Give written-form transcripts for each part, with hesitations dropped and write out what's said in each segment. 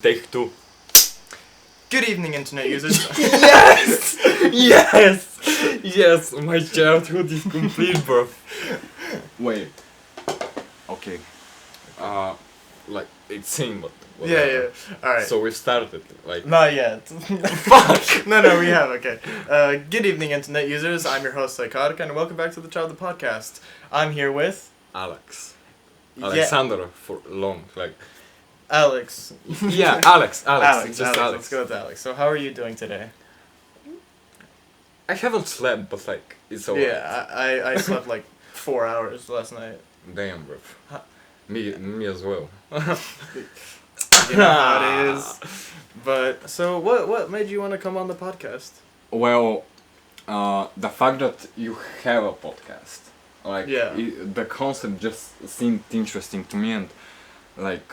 Take two. Good evening, internet users. Yes! Yes! Yes! My childhood is complete, bro. Wait. Okay. Like, it's same, but Yeah, whatever. Alright. So we started, like... Not yet. Fuck! No, we have, okay. Good evening, internet users. I'm your host, Psychotic, and welcome back to the Tchavda podcast. I'm here with... Alex. Yeah, Alexander, for long, like... Alex. Yeah, Alex. Alex, Just Alex. Let's go with Alex. So how are you doing today? I haven't slept, but like, it's alright. Yeah, I slept like 4 hours last night. Damn, bro. Huh. Me as well. You know how it is. But, so what made you want to come on the podcast? Well, the fact that you have a podcast, like, Yeah. the concept just seemed interesting to me, and like,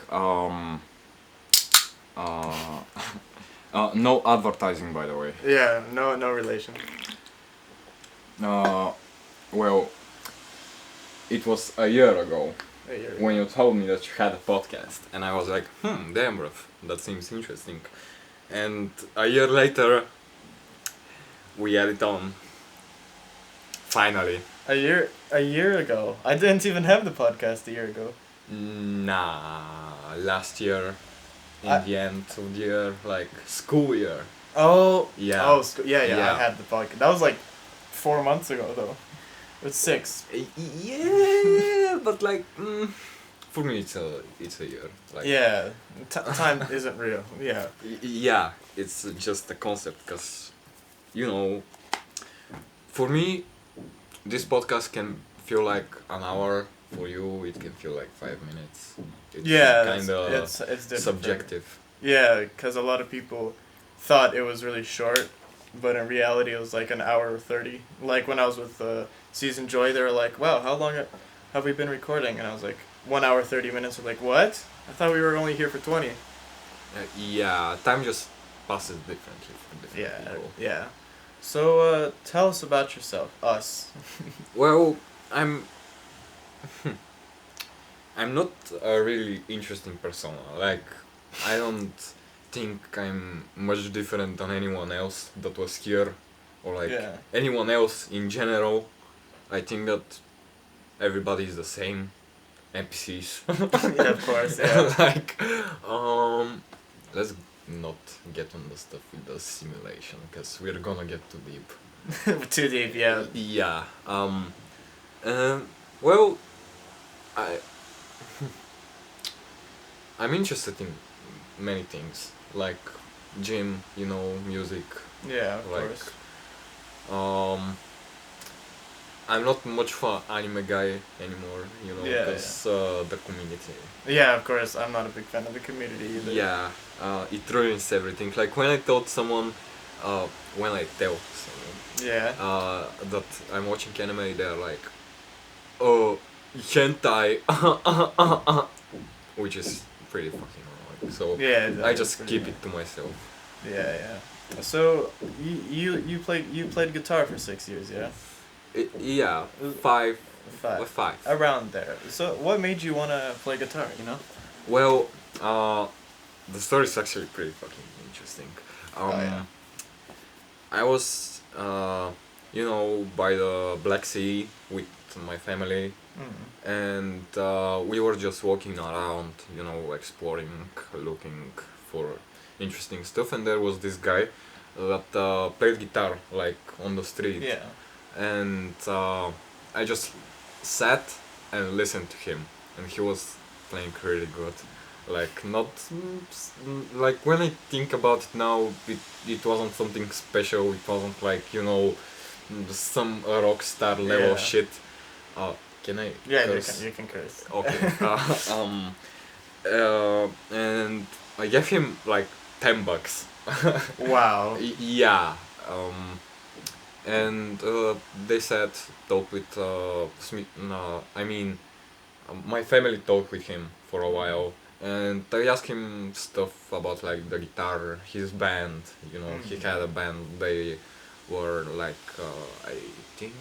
no advertising, by the way. Yeah, no relation. Well, it was a year ago Hey, you're- when you told me that you had a podcast. And I was like, damn, bro, that seems interesting. And a year later, we had it on. Finally. A year ago. I didn't even have the podcast a year ago. Nah, last year, in I- the end of the year, like school year. Oh. Yeah. Oh, yeah. Yeah. I had the podcast. That was like 4 months ago, though. It's 6. Yeah, but like, for me it's a year. Like, Yeah. Time isn't real. Yeah. Yeah, it's just a concept, cause, you know, for me, this podcast can feel like an hour. For you, it can feel like 5 minutes. It's Yeah. kind of it's different. subjective. Yeah, because a lot of people thought it was really short, but in reality it was like an hour 30. Like when I was with Season Joy, they were like, "Wow, how long have we been recording?" And I was like, 1 hour 30 minutes. They're like, "What? I thought we were only here for 20." Yeah, time just passes differently for different Yeah, people. yeah. So tell us about yourself, us. Well, I'm not a really interesting persona. Like, I don't think I'm much different than anyone else that was here, or like Yeah. anyone else in general. I think that everybody is the same. NPCs. Yeah, of course. Yeah. Like, let's not get on the stuff with the simulation, because we're gonna get too deep. Too deep. Yeah. Yeah. Well, I'm interested in many things, like gym, you know, music. Yeah. Of Like, course. I'm not much of an anime guy anymore, you know, Yeah, because the community. Yeah. Of course. I'm not a big fan of the community either. Yeah, it ruins everything. Like when I told someone, when I tell someone Yeah. that I'm watching anime, they're like, "Oh, hentai," which is pretty fucking annoying. So Yeah. I just keep it to myself. Yeah, yeah. So you played guitar for 6 years, yeah? Yeah, five. Five. Around there. So what made you wanna play guitar? You know? Well, the story is actually pretty fucking interesting. Yeah. I was, you know, by the Black Sea with my family, and we were just walking around, you know, exploring, looking for interesting stuff, and there was this guy that played guitar, like, on the street. Yeah. And I just sat and listened to him, and he was playing really good. Like, not like when I think about it now, it wasn't something special. It wasn't like, you know, some rock star level Yeah. shit. Can I? Yeah, curse? you can curse. Okay. And I gave him like $10. Wow. Yeah. And they said talk with Smith. I mean, my family talked with him for a while, and I asked him stuff about like the guitar, his band. You know, he had a band. They were like, I think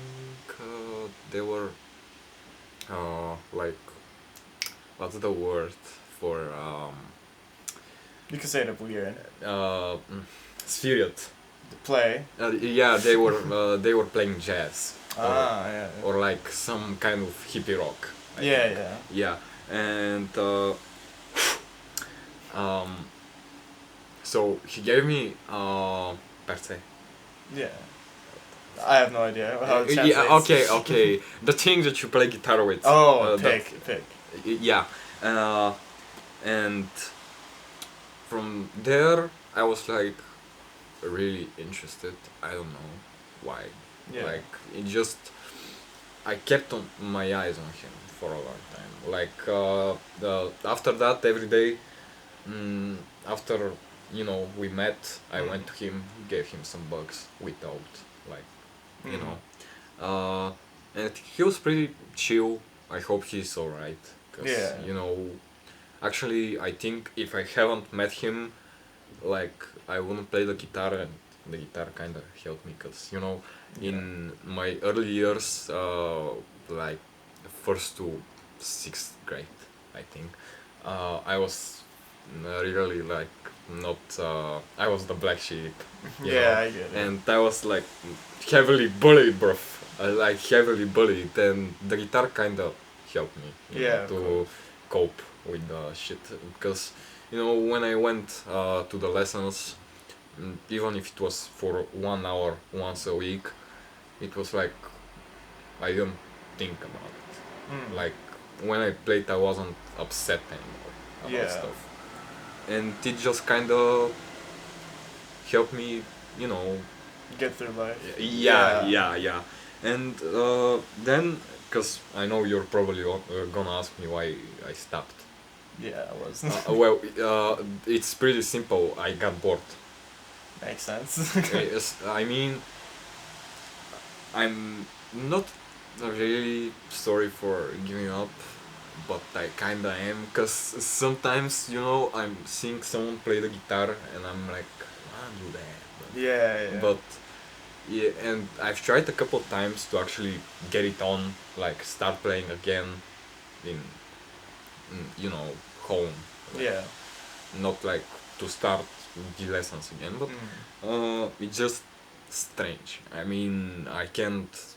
they were like, what's the word for You could say it weird. Spirit. Play. Yeah, they were playing jazz. Yeah. Or like some kind of hippie rock. I Yeah, think. yeah. Yeah, and um, so he gave me per se. Yeah. I have no idea how it translates. Yeah, okay. The thing that you play guitar with. Oh, pick. Yeah, and from there I was like really interested. I don't know why. Yeah. Like it just I kept on my eyes on him for a long time. Like after that every day, after we met, I went to him, gave him some bugs without like you know, and he was pretty chill. I hope he's alright. Yeah. Actually I think if I haven't met him, like I wouldn't play the guitar, and the guitar kind of helped me because in my early years, like first to sixth grade, I think, I was really like not. I was the black sheep. I get it. And I was like heavily bullied, bro. Like heavily bullied, and the guitar kind of helped me to cope with the shit because when I went to the lessons, even if it was for 1 hour once a week, it was like I didn't think about it. Like when I played, I wasn't upset anymore about stuff, and it just kind of helped me, get through life. Yeah. And then, because I know you're probably gonna ask me why I stopped. Yeah, I was. Well, it's pretty simple. I got bored. Makes sense. Yes, I mean, I'm not really sorry for giving up, but I kinda am, because sometimes, I'm seeing someone play the guitar and I'm like, I wanna do that. Yeah. But, yeah, and I've tried a couple of times to actually get it on, like start playing again in home. Like, Yeah. not like to start the lessons again, but it's just strange. I mean, I can't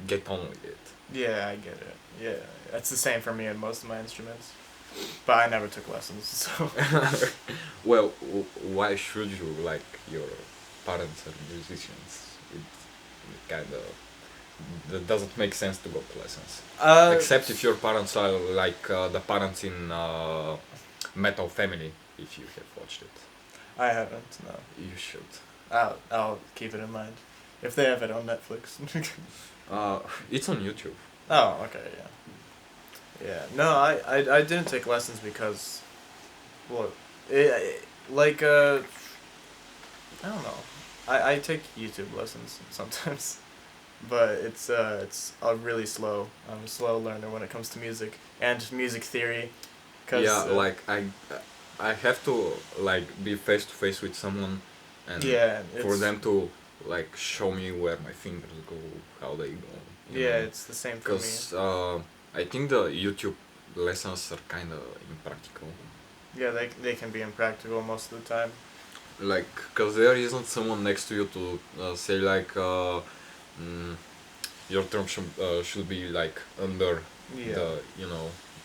get on with it. Yeah, I get it. Yeah, it's the same for me in most of my instruments, but I never took lessons, so. Well, why should you? Like, your parents are musicians. It kind of that doesn't make sense to go to lessons. Except if your parents are like the parents in Metal Family, if you have watched it. I haven't. No. You should. I'll keep it in mind. If they have it on Netflix. It's on YouTube. Oh, okay, yeah. Yeah. No, I didn't take lessons because, well, I don't know. I take YouTube lessons sometimes, but it's really slow. I'm a slow learner when it comes to music and music theory. Yeah, like I have to like be face to face with someone, and for them to like show me where my fingers go, how they go. It's the same for me. Because I think the YouTube lessons are kind of impractical. Yeah, they can be impractical most of the time. Like, because there isn't someone next to you to say like, your thumb should be like under the,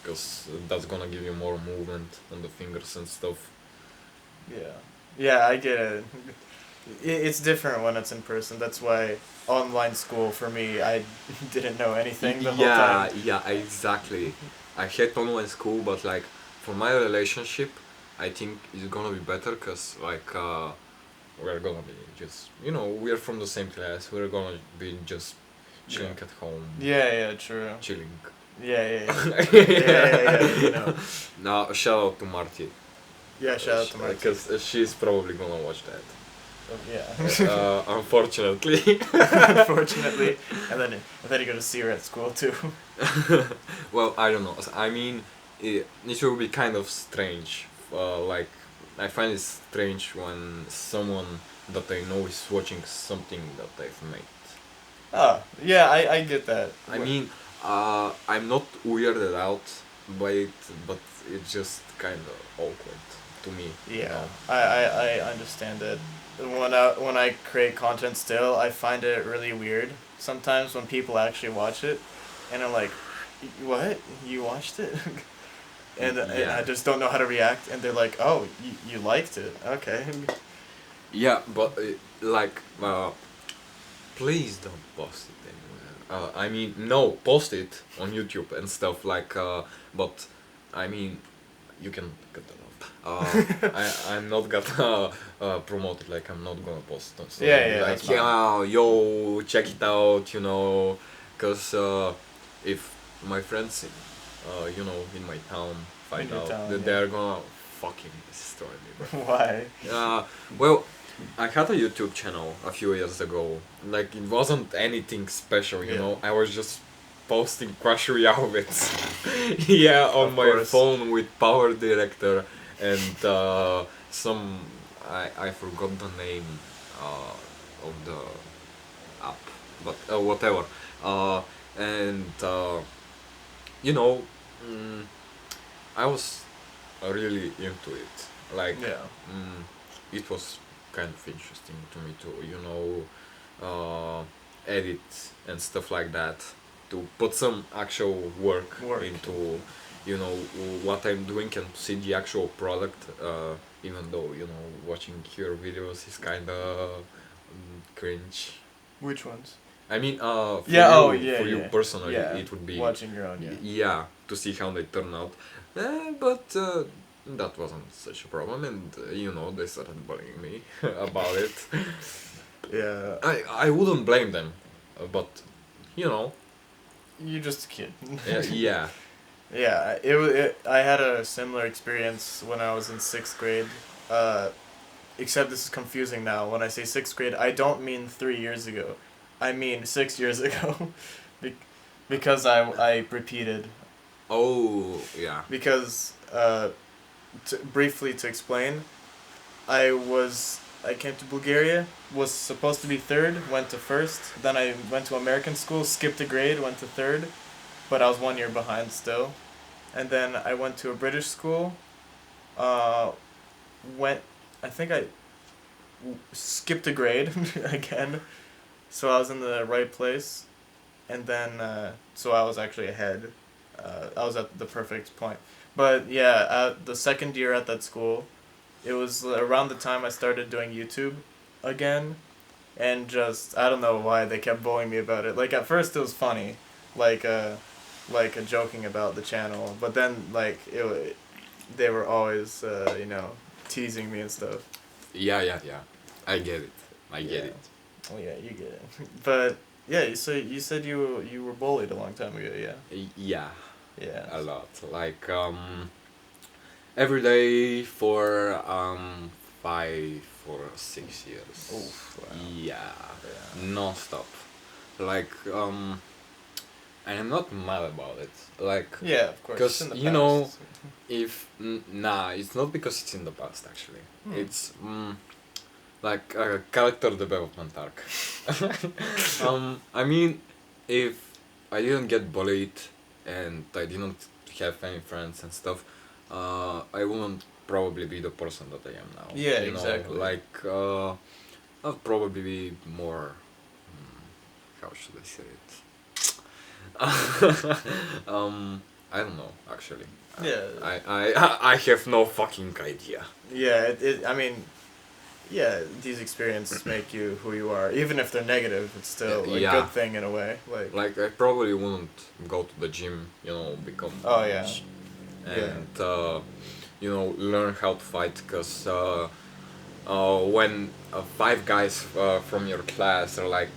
because that's gonna give you more movement on the fingers and stuff. Yeah, I get it. It's different when it's in person. That's why online school for me, I didn't know anything the whole time. Yeah, exactly. I hate online school, but like for my relationship, I think it's gonna be better because like we're gonna be just we're from the same class. We're gonna be just chilling at home. Yeah, true. Chilling. Yeah. Now shout out to Marty. Yeah, shout out to Marty. Because she's probably gonna watch that. Yeah. Unfortunately. Unfortunately, and then you go to see her at school too. Well, I don't know. I mean, it will be kind of strange. Like, I find it strange when someone that I know is watching something that I've made. Oh, yeah, I get that. I mean, I'm not weirded out by it, but it's just kind of awkward to me. You Yeah, know? I understand it. When I create content still, I find it really weird sometimes when people actually watch it, and I'm like, what? You watched it? And I Yeah. just don't know how to react, and they're like, oh, you liked it? Okay. Yeah, but like, please don't post it anywhere. I mean, no, post it on YouTube and stuff like. But I mean, you can cut that off. I'm not gonna promote it. Like I'm not gonna post on story. Yeah, Like that's fine. yeah, yo, check it out. You know, cause if my friends, you know, in my town find In your out, town, that yeah. they're gonna fucking destroy me, bro. Why? Well, I had a YouTube channel a few years ago. Like it wasn't anything special, you Yeah. know. I was just posting Crash outfits, yeah, on Of my course. phone with Power Director and some I forgot the name of the app, but whatever. Uh, and you know, mm, I was really into it. Like, Yeah. it was kind of interesting to me to, you know, edit and stuff like that. To put some actual work, Work. into, you know, what I'm doing and see the actual product. Even though, you know, watching your videos is kind of cringe. Which ones? I mean, for Yeah. you, Oh, yeah. for you Yeah. personally, Yeah. it would be Watching your own. Yeah. yeah, to see how they turn out. But that wasn't such a problem, and you know, they started bullying me about it. Yeah. I wouldn't blame them, but you know, You're just a kid. yeah. Yeah, I had a similar experience when I was in sixth grade. Except this is confusing now. When I say sixth grade, I don't mean 3 years ago. I mean 6 years ago, because I repeated. Oh, yeah. Because briefly to explain, I came to Bulgaria, was supposed to be third, went to first. Then I went to American school, skipped a grade, went to third, but I was 1 year behind still. And then I went to a British school. Uh, went. I think I skipped a grade again, so I was in the right place, and then so I was actually ahead. I was at the perfect point. But yeah, the second year at that school, it was around the time I started doing YouTube again, and just I don't know why they kept bullying me about it. Like at first it was funny, like joking about the channel, but then like they were always teasing me and stuff. Yeah. I get it. I get Yeah. it. Oh yeah, you get it. But yeah, so you said you were bullied a long time ago. Yeah. Yeah, Yeah. a lot. Like every day for 5 or 6 years. Oof. Wow. Yeah, Yeah. non-stop. Like I'm not mad about it. Like, Yeah, of course. 'cause, It's in the you know, past. if nah, it's not because it's in the past actually. Hmm. It's like a character development arc. I mean, if I didn't get bullied and I didn't have any friends and stuff, I wouldn't probably be the person that I am now. Yeah, you know, exactly. like I'd probably be more. How should I say it? I don't know actually. Yeah. I have no fucking idea. Yeah. I mean, yeah. These experiences make you who you are, even if they're negative. It's still a Yeah. good thing in a way. Like. Like I probably wouldn't go to the gym, you know, become Oh, yeah. rich and you know, learn how to fight, because when 5 guys from your class are like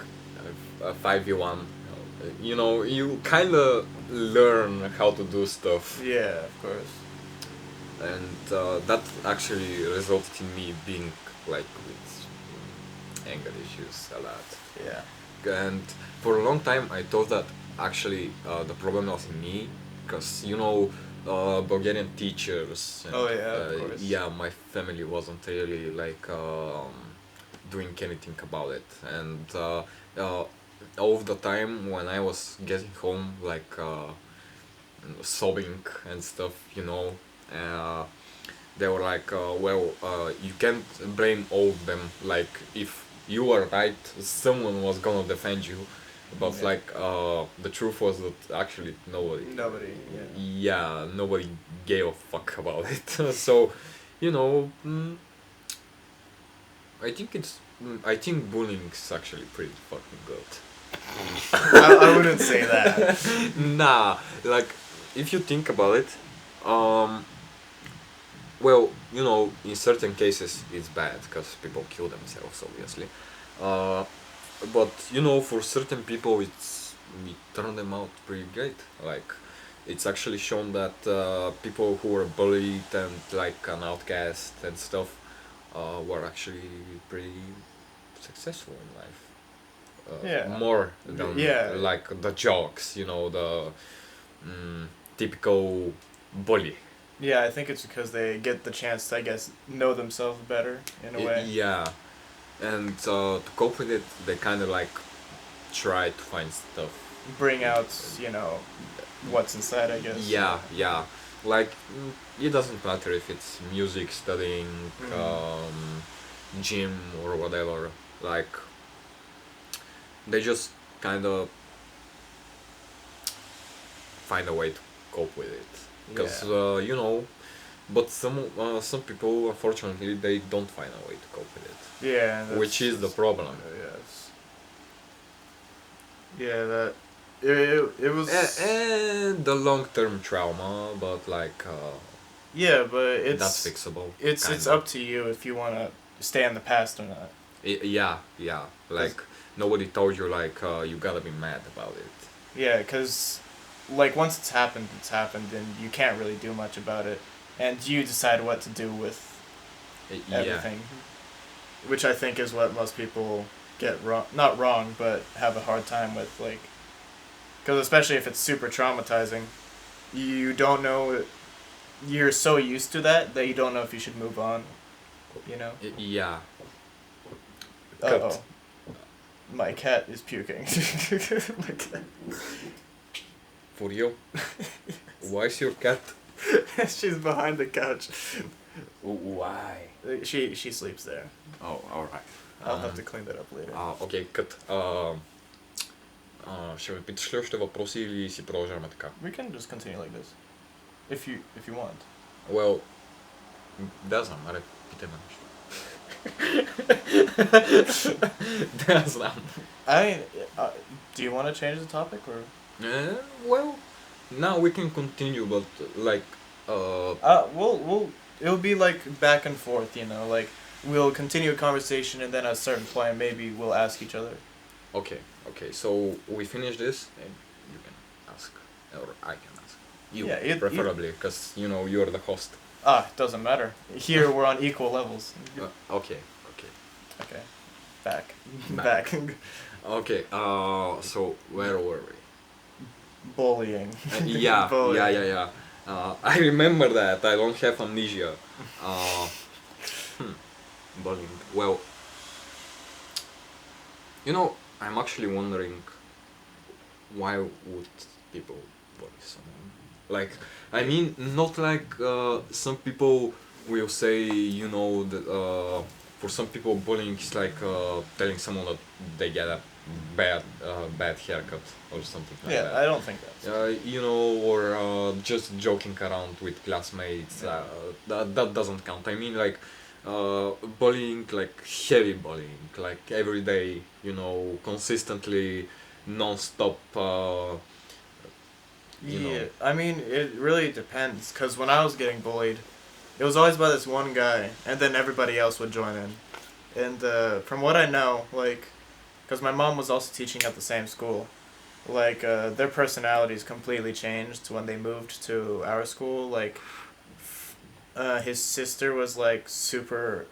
5v1, you know, you kind of learn how to do stuff, Yeah, of course. and that actually resulted in me being like with anger issues a lot. Yeah. And for a long time I thought that actually the problem was in me, because you know, Bulgarian teachers and, Oh, yeah, of course. yeah, my family wasn't really like doing anything about it, and all of the time when I was getting home, like sobbing and stuff, they were like, you can't blame all of them. Like, if you were right, someone was gonna defend you. But Yeah. like, the truth was that actually nobody. Nobody, yeah. Yeah, nobody gave a fuck about it. So, you know, I think bullying's actually pretty fucking good. I wouldn't say that. Nah, like, if you think about it, um, well, in certain cases it's bad because people kill themselves, obviously. Uh, but for certain people, we turn them out pretty great. Like, it's actually shown that people who were bullied and like an outcast and stuff were actually pretty successful in life. Yeah. More than Yeah. like the jocks, the typical bully. Yeah, I think it's because they get the chance to, I guess, know themselves better in a way. Yeah, and to cope with it, they kind of like try to find stuff. Bring out, what's inside, I guess. Yeah. Like, it doesn't matter if it's music, studying, gym, or whatever. Like, they just kind of find a way to cope with it. Because, but some people, unfortunately, they don't find a way to cope with it. Yeah. Which is the problem. Yes. Yeah, that. It was. And the long-term trauma, but like, Yeah, but that's fixable. It's kinda. up to you if you want to stay in the past or not. Yeah. Like, nobody told you, like, you gotta be mad about it. Yeah, because, like, once it's happened, and you can't really do much about it. And you decide what to do with everything. Which I think is what most people get wrong. Not wrong, but have a hard time with, like... Because especially if it's super traumatizing, you don't know... You're so used to that you don't know if you should move on, Yeah. Uh-oh. My cat is puking. My cat. For you? Why is your cat? She's behind the couch. Why? She sleeps there. Oh, alright. I'll have to clean that up later. Окей, кът. Ще ме питаш ли още въпроси или си продължаваме така? We can just continue like this. If you want. Well, да знам, аре, питай ме нещо. Да знам. I mean, do you want to change the topic or? Well, now we can continue, but like, It'll be like back and forth, like we'll continue a conversation and then at a certain point maybe we'll ask each other. Okay, so we finish this and you can ask, or I can ask. You, Yeah, preferably, because, you're the host. It doesn't matter. Here we're on equal levels. Okay. Okay. Back. Okay, so where were we? Bullying. Yeah, Bullying. yeah. I remember that. I don't have amnesia. Bullying. Well, I'm actually wondering why would people bully someone? Like, I mean, not like some people will say, that for some people bullying is like telling someone that they get a bad haircut or something like that. Yeah, I don't think that's. Or just joking around with classmates. That doesn't count. I mean, like, bullying, like heavy bullying, like every day, consistently, non-stop. Yeah, I mean, it really depends. Because when I was getting bullied, it was always by this one guy, and then everybody else would join in. And from what I know, like, because my mom was also teaching at the same school, like, their personalities completely changed when they moved to our school. Like, his sister was, like, super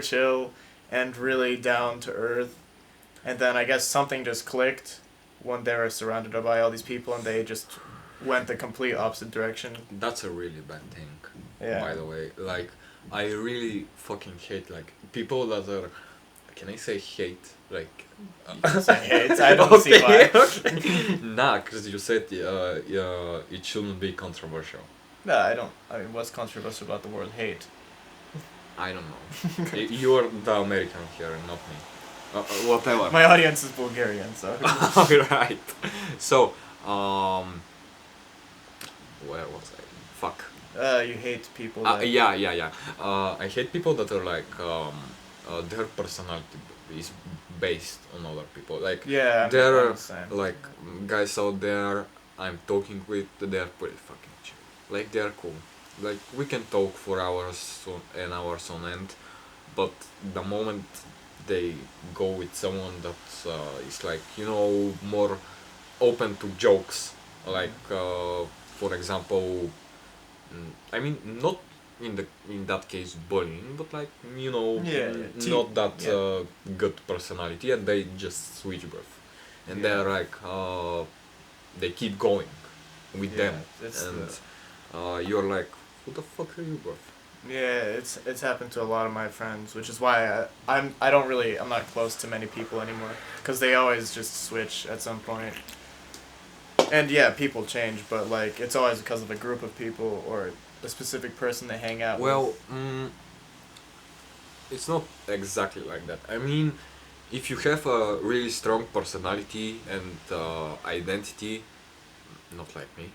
chill and really down to earth. And then I guess something just clicked when they were surrounded by all these people and they just went the complete opposite direction. That's a really bad thing. Yeah. By the way, like, I really fucking hate like people that are can I say hate? Like. You can say hate. I don't see why. Okay. Nah, because you said it shouldn't be controversial. No, I don't. I mean, what's controversial about the word hate? I don't know. You are the American here, not me. Whatever. My audience is Bulgarian, so. Alright. So, where was I? Fuck. You hate people. That, Yeah. I hate people that are like, their personality is based on other people. Like, yeah, there I'm are the same. like guys out there I'm talking with, they're pretty fucking chill. Like, they're cool. Like, we can talk for hours and hours on end, but the moment they go with someone that is like, more open to jokes, like, for example, I mean, not in that case bullying, but like, not that good personality, and they just switch birth, and they're like, they keep going with them, and you're like, who the fuck are you, bro? Yeah, it's happened to a lot of my friends, which is why I'm not close to many people anymore, because they always just switch at some point. And yeah, people change, but like it's always because of a group of people or a specific person they hang out Well, with. it's not exactly like that. I mean, if you have a really strong personality and identity, not like me,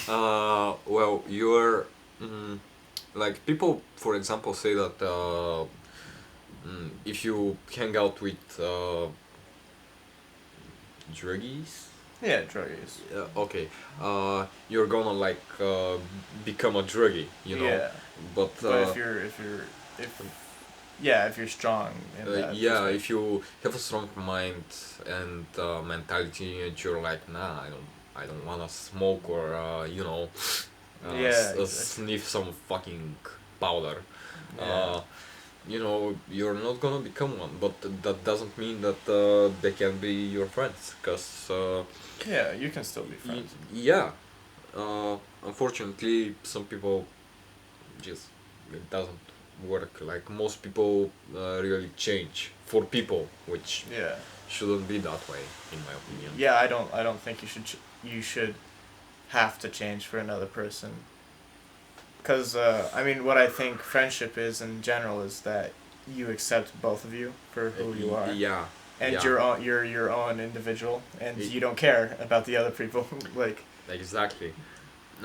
well, you're like, people, for example, say that if you hang out with druggies, Yeah, druggies. okay, you're gonna like become a druggie, Yeah. But But if you're strong in that yeah, perspective. if you have a strong mind and mentality, and you're like, nah, I don't wanna smoke or Exactly. sniff some fucking powder. Yeah. You're not gonna become one, but that doesn't mean that they can be your friends, cause Yeah, you can still be friends. yeah, unfortunately, some people just, it doesn't work. Like, most people really change for people, which Yeah. shouldn't be that way, in my opinion. Yeah, I don't think you should have to change for another person. Because I mean, what I think friendship is in general is that you accept both of you for who you are, Yeah. and yeah. you're your own individual, and Y- you don't care about the other people. Like, Exactly.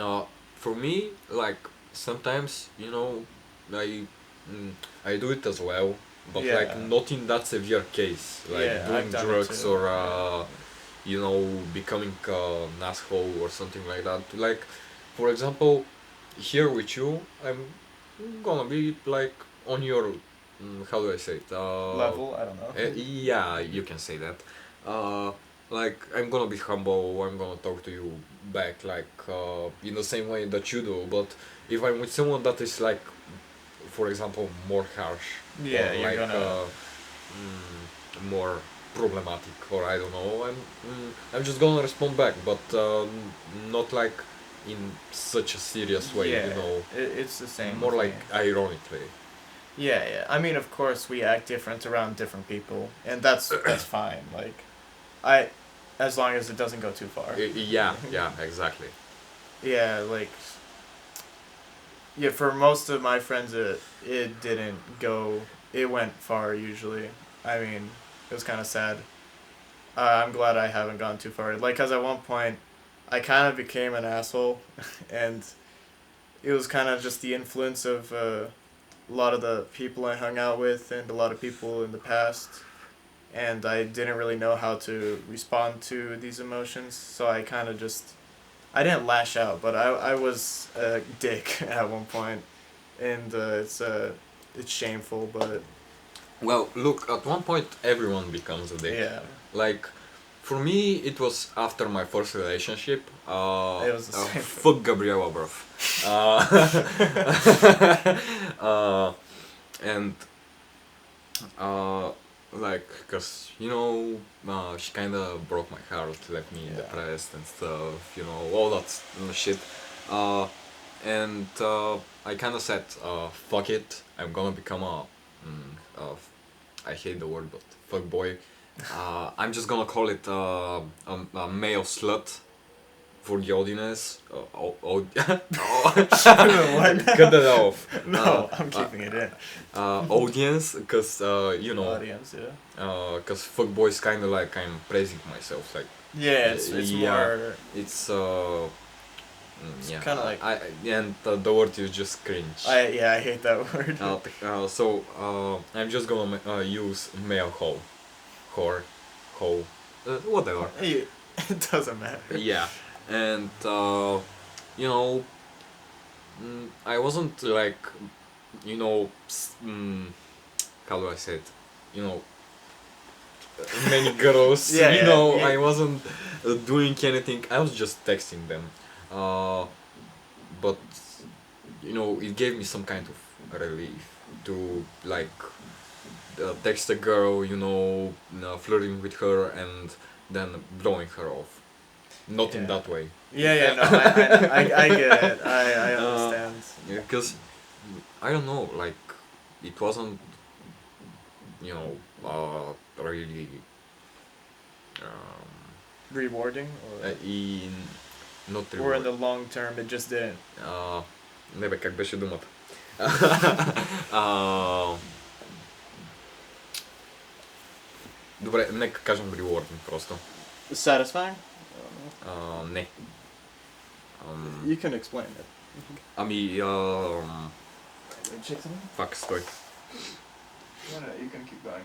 Now, for me, like, sometimes, I I do it as well, but Yeah. like, not in that severe case, like Yeah, doing I've done it drugs too. or becoming an asshole or something like that. Like, for example, here with you, I'm gonna be like on your, how do I say it? Level, I don't know. Yeah, you can say that. Like, I'm gonna be humble. I'm gonna talk to you back, like, in the same way that you do. But if I'm with someone that is like, for example, more harsh, Yeah, or you're like gonna. more problematic, or I don't know, I'm just gonna respond back, but not like in such a serious way, Yeah, it's the same. more with like me. ironically. Yeah. I mean, of course, we act different around different people, and that's fine. Like, as long as it doesn't go too far. Yeah, exactly. Yeah, like. Yeah, for most of my friends, it didn't go. It went far usually. I mean, it was kind of sad. I'm glad I haven't gone too far. Like, cause at one point, I kind of became an asshole, and it was kind of just the influence of a lot of the people I hung out with and a lot of people in the past, and I didn't really know how to respond to these emotions. So I kind of just, I didn't lash out, but I was a dick at one point, and it's shameful, but Well, look, at one point everyone becomes a dick. yeah, Like, for me, it was after my first relationship. it was the same. Fuck Gabriela, bro. And like, cause she kind of broke my heart, left me Yeah. depressed and stuff. All that shit. And I kind of said, fuck it, I'm gonna become a I hate the word, but fuckboy. I'm just gonna call it a male slut for the audience. What? Cut that off. No, I'm keeping it in. Audience, because you know, Audience, yeah. because fuckboy is kind of like I'm praising myself, like Yeah, it's yeah, more. it's yeah, kinda like- and the word is just cringe. I hate that word. So I'm just gonna use male whore, hoe, whatever. It doesn't matter. Yeah, and you know, I wasn't like, you know, how do I say it? You know, many girls. Yeah, you yeah, know, yeah. I wasn't doing anything. I was just texting them. But you know, it gave me some kind of relief to like text a girl, you know, flirting with her and then blowing her off. Not in Yeah. that way. Yeah, no, I get it. I understand. Yeah, because I don't know, like it wasn't, you know, really Rewarding, in not or in the reward. long term, it just didn't. Не бе, как беше думата? Добре, нека кажем rewarding просто. Satisfying? Не. You can explain it. Ами, Check something? пак стой. No, you can keep going.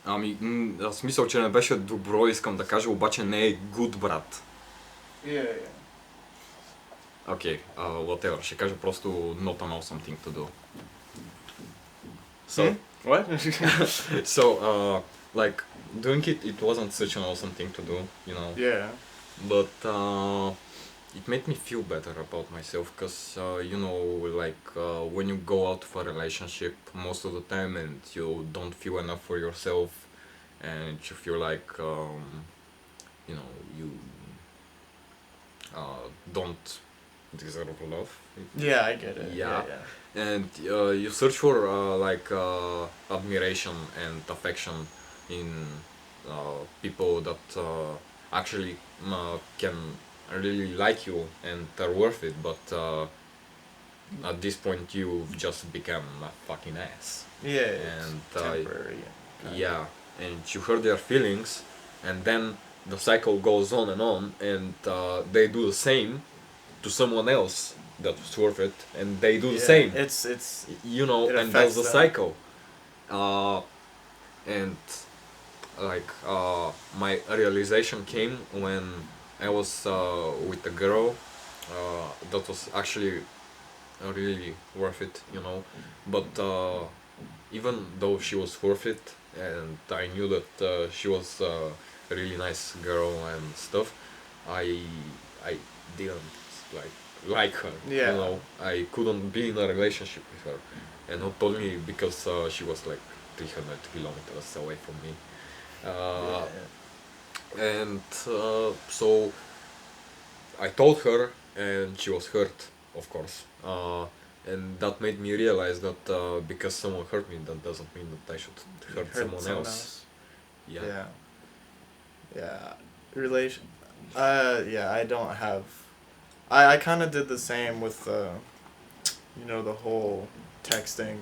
Ами, в смисъл, че не беше добро, искам да кажа, обаче не е good, брат. Yeah. Окей, whatever, ще кажа просто not an awesome thing to do. So, What? so, like, doing it wasn't such an awesome thing to do, you know. Yeah. But it made me feel better about myself, because you know, like when you go out for a relationship most of the time and you don't feel enough for yourself, and you feel like you know, you don't deserve love. Yeah, I get it. Yeah. Yeah. And you search for like admiration and affection in people that actually can really like you and are worth it, but at this point you've just become a fucking ass. Yeah. And Temporary. yeah, and you hurt their feelings, and then the cycle goes on, and they do the same to someone else that's worth it, and they do the same. It's You know, it and that's affects the them. cycle. And like my realization came when I was with a girl that was actually really worth it, you know. But even though she was worth it, and I knew that she was a really nice girl and stuff, I didn't like her. Yeah. You know, I couldn't be in a relationship with her, and not only because she was like 300 kilometers away from me. And so I told her, and she was hurt, of course. And that made me realize that because someone hurt me, that doesn't mean that I should hurt someone else. Yeah. Yeah. Relation. Yeah, I don't have. I kind of did the same with you know, the whole texting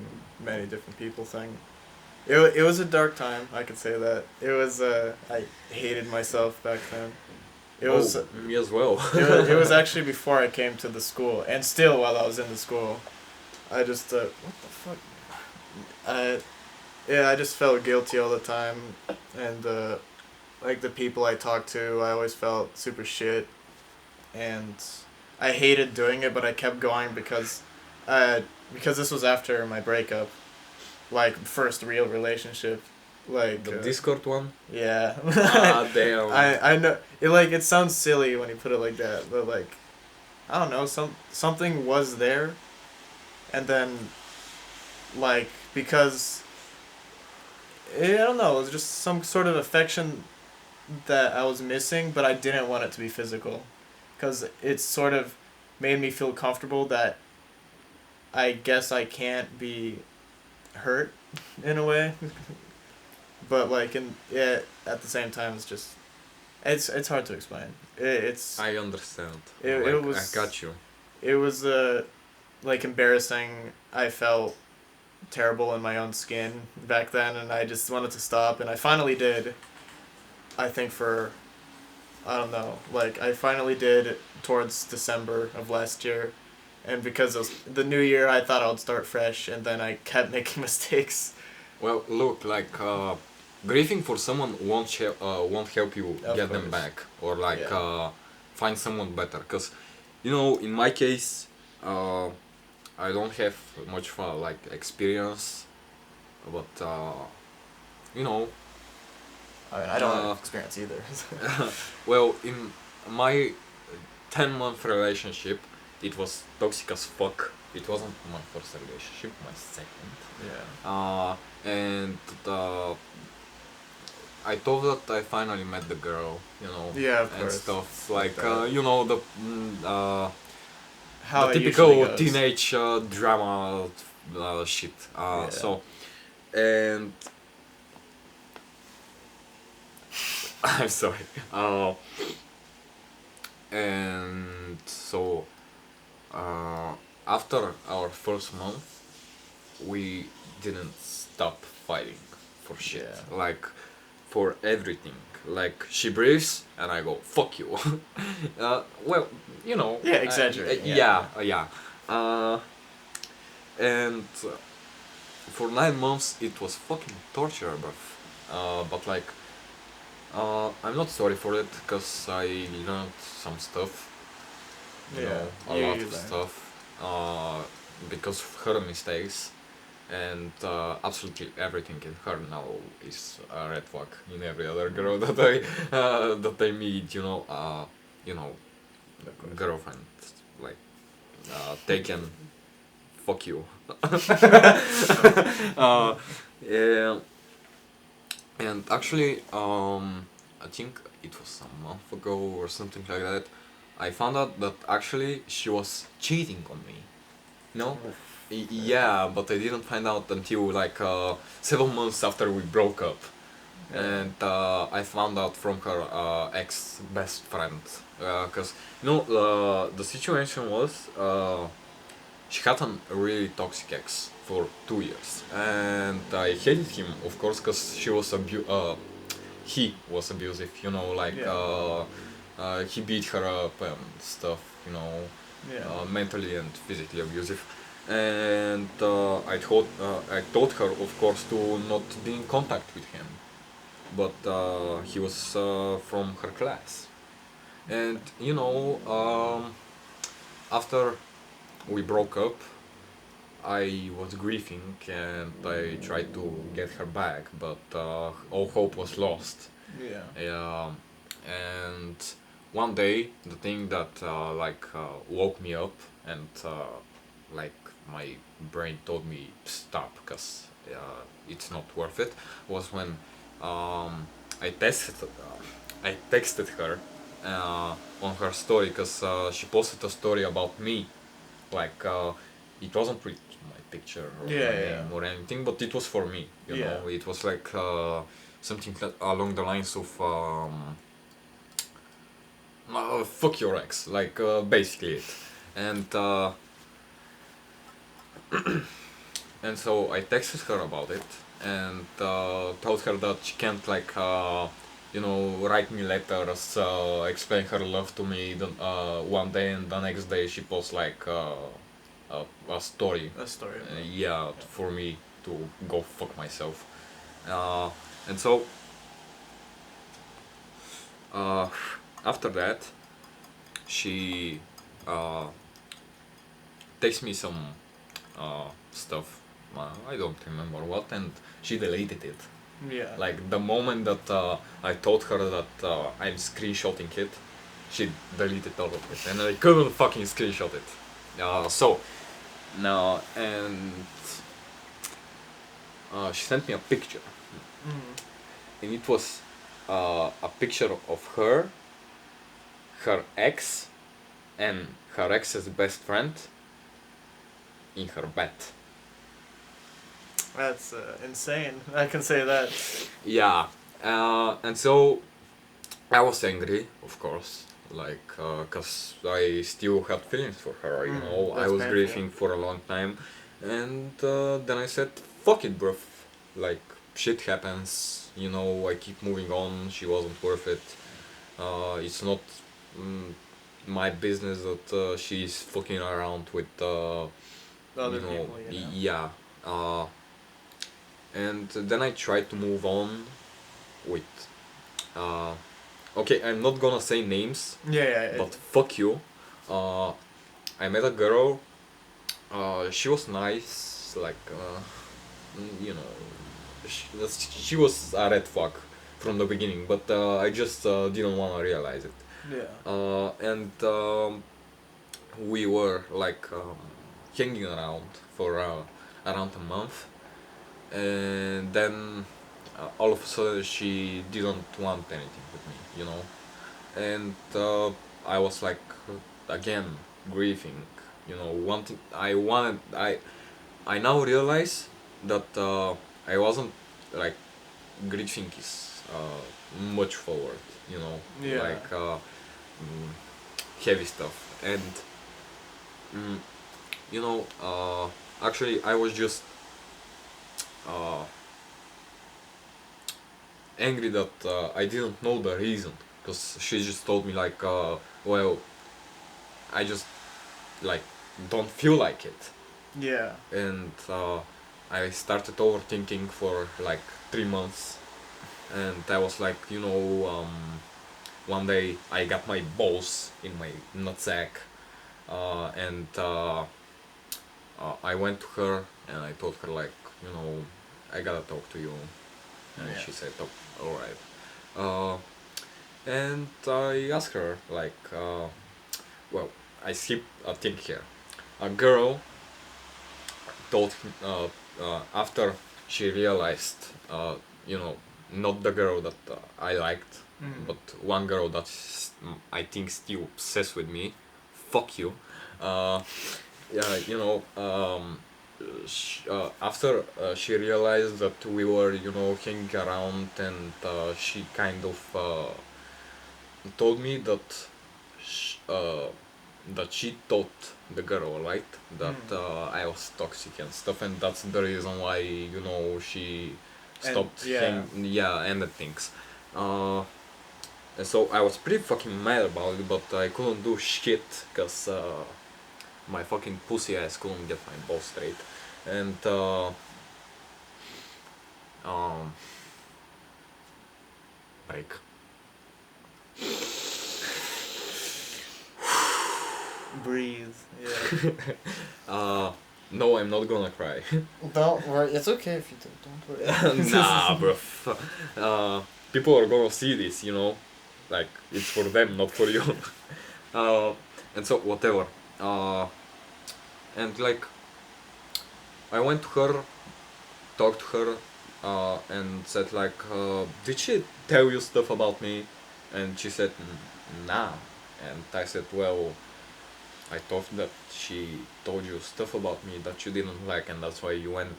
many different people thing. It was a dark time, I could say that. It was I hated myself back then. It was me as well. it was actually before I came to the school, and still while I was in the school, I just what the fuck. I just felt guilty all the time, and like the people I talked to, I always felt super shit, and I hated doing it, but I kept going because this was after my breakup, like first real relationship, like The Discord one? yeah. Damn. I know it sounds silly when you put it like that, but like I don't know, something was there, and then like because I don't know, it was just some sort of affection that I was missing, but I didn't want it to be physical, because it sort of made me feel comfortable that I guess I can't be hurt in a way, but like at the same time it's just it's hard to explain. It's I understand. it I was got you. it was like embarrassing. I felt terrible in my own skin back then, and I just wanted to stop, and I finally did. I think for I don't know, like I finally did towards December of last year, and because of the new year, I thought I would start fresh, and then I kept making mistakes. Well, look, like grieving for someone won't help you Of get them course. back or like Yeah. find someone better. Cause you know, in my case, I don't have much like experience, but you know, I mean, I don't uh, have experience either. well, in my 10-month relationship, it was toxic as fuck. It wasn't my first relationship, my second. Yeah. And I thought that I finally met the girl, you know, Yeah, of and course. stuff Like like that. you know How the it usually typical goes. teenage drama shit. Yeah. So and I'm sorry. And so uh, after our first month, we didn't stop fighting for shit. Yeah. Like for everything. Like she breathes and I go fuck you. Well, you know. Yeah, exaggerating. Yeah. Uh, and for 9 months it was fucking torture, bruv. But like, I'm not sorry for it because I learned some stuff. You Yeah. know, a You lot of learn. stuff. Because of her mistakes. And absolutely everything in her now is a red flag in every other girl that I meet. You know, Of course. girlfriend like taken. Fuck you. Yeah, and actually, I think it was a month ago or something like that. I found out that actually she was cheating on me. No. Yeah, but I didn't find out until like 7 months after we broke up, Yeah. and I found out from her ex best friend, because you know the situation was she had a really toxic ex for 2 years, and I hated him of course because he was abusive, you know, like Yeah. he beat her up and stuff, you know, Yeah. mentally and physically abusive. And I told her, of course, to not be in contact with him, but he was from her class, and you know, after we broke up, I was grieving and I tried to get her back, but all hope was lost. Yeah. And one day, the thing that woke me up and like my brain told me stop because it's not worth it was when um, I texted her on her story because she posted a story about me, like it wasn't with my picture or Yeah, my yeah. name or anything, but it was for me, you Yeah. know. It was like something along the lines of fuck your ex, like basically it. And and so I texted her about it and told her that she can't like you know, write me letters, explain her love to me one day, and the next day she posts like a story, A story. yeah, for me to go fuck myself. uh, and so uh, after that she uh, takes me some stuff, I don't remember what, and she deleted it. Yeah. Like the moment that I told her that I'm screenshotting it, she deleted all of it, and I couldn't fucking screenshot it. So now, and she sent me a picture, and it was a picture of her ex, and her ex's best friend, in her bed. That's insane. I can say that. Yeah, and so I was angry, of course, like, cause I still had feelings for her. You know, I That's was painful. grieving for a long time, and then I said, "Fuck it, bruv. Like, shit happens. You know, I keep moving on. She wasn't worth it. It's not mm, my business that she's fucking around with, Other you know, people, you know. yeah." And then I tried to move on with. Okay, I'm not gonna say names, Yeah. but fuck you. Uh, I met a girl. She was nice, like, you know, she was a red flag from the beginning, but I just didn't wanna realize it. Yeah. And we were like hanging around for around a month, and then all of a sudden she didn't want anything with me, you know, and I was like again grieving, you know, wanting. I now realize that I wasn't like grieving is much forward, you know, Yeah. like heavy stuff, and mm, you know, actually I was just uh, angry that I didn't know the reason, because she just told me like, well, I just like don't feel like it, Yeah. and I started overthinking for like 3 months, and I was like, you know, one day I got my balls in my nutsack, and I went to her and I told her like, you know, I gotta talk to you, and Yeah. she said, oh, all right. And I asked her like, well, I skipped a thing here. A girl told after she realized, you know, not the girl that I liked, but one girl that I think still obsessed with me. Fuck you. Yeah, you know, after she realized that we were, you know, hanging around, and she kind of told me that that she thought the girl, right, that I was toxic and stuff, and that's the reason why, you know, she stopped ended things. And so I was pretty fucking mad about it, but I couldn't do shit because my fucking pussy ass couldn't get my balls straight, and um, break. Breathe. Yeah. No, I'm not gonna cry. Don't worry. It's okay if you don't worry. Nah, bro. People are gonna see this, you know, like it's for them, not for you. uh, and so whatever. And like, I went to her, talked to her, and said like, did she tell you stuff about me? And she said, nah. And I said, well, I thought that she told you stuff about me that you didn't like, and that's why you went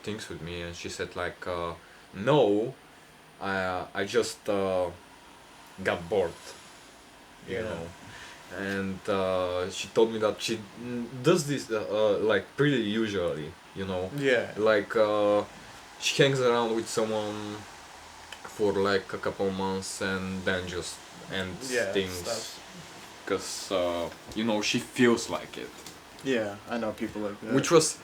things with me. And she said like, no, I just got bored, you know. And she told me that she does this like pretty usually, you know. Yeah. Like she hangs around with someone for like a couple months and then just ends things. Stuff. Because you know, she feels like it, Yeah, I know people like that. which was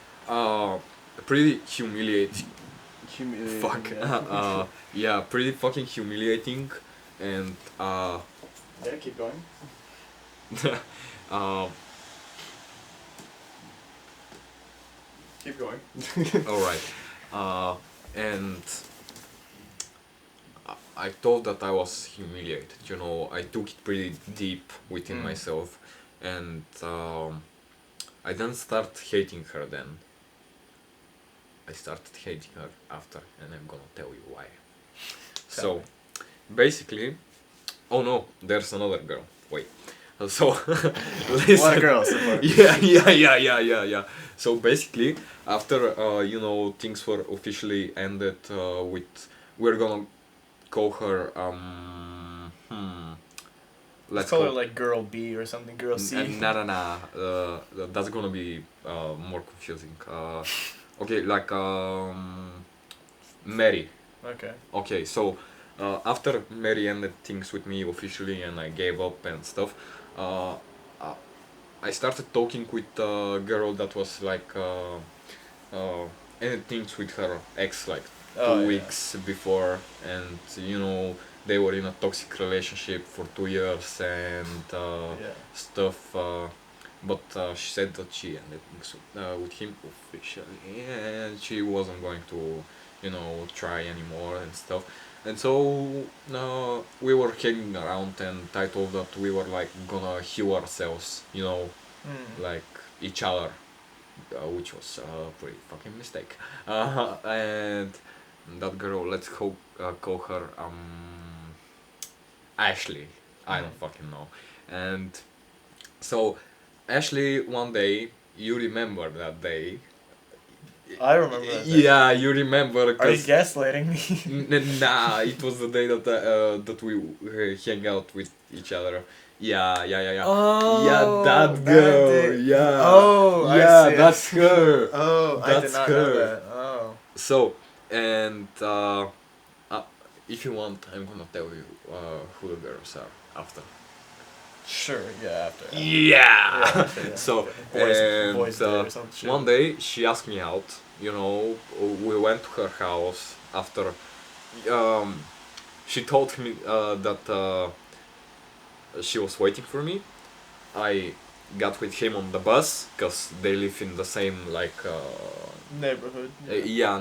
pretty humiliating. Humiliating. Fuck. Yeah. Yeah, pretty fucking humiliating, and Yeah, keep going. um, Keep going. all right, and I thought that I was humiliated. You know, I took it pretty deep within myself, and I didn't start hating her then. I started hating her after, and I'm gonna tell you why. So, basically, oh no, there's another girl. Wait. So What listen. a girl support. Yeah. So basically, after things were officially ended with we're gonna call her Let's let's call her call like girl B or something. Girl C. nah. That's gonna be more confusing. Okay, like Mary. Okay. Okay, so after Mary ended things with me officially and I gave up and stuff, uh, uh, I started talking with a girl that was like uh, ended things with her ex like Oh, 2 weeks before, and they were in a toxic relationship for 2 years and Yeah. stuff. But she said that she ended things with him officially, and she wasn't going to, try anymore and stuff. And so we were hanging around, and I told that we were like gonna heal ourselves, like each other, which was a pretty fucking mistake. And that girl, let's call her Ashley. I don't fucking know. And so, Ashley, one day, you remember that day. I remember that. Yeah, you remember. Are you 'Cause gaslighting me? Nah, it was the day that we hang out with each other. Yeah. Oh, Yeah, that that girl. day. Yeah. Oh, I Yeah, see. that's her. Oh, I did That's not her. know that. Oh. So, and if you want, I'm gonna tell you who the girls are after. Sure. Yeah. After. Yeah. After, yeah. So, Boys and day or some shit. one day she asked me out. We went to her house after. She told me that she was waiting for me. I got with him on the bus because they live in the same Neighborhood.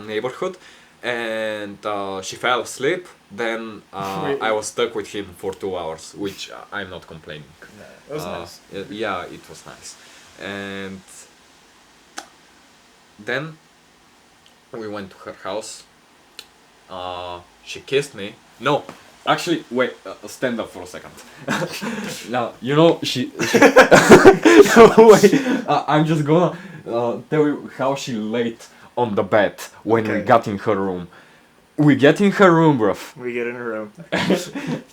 neighborhood, and she fell asleep. Then I was stuck with him for 2 hours, which I'm not complaining. Nah, it was nice. Yeah, it was nice, and then we went to her house. She kissed me. No, actually, wait. Stand up for a second. Now she wait. I'm just gonna tell you how she laid on the bed when we Okay. got in her room. We get in her room, bruv, We get in her room.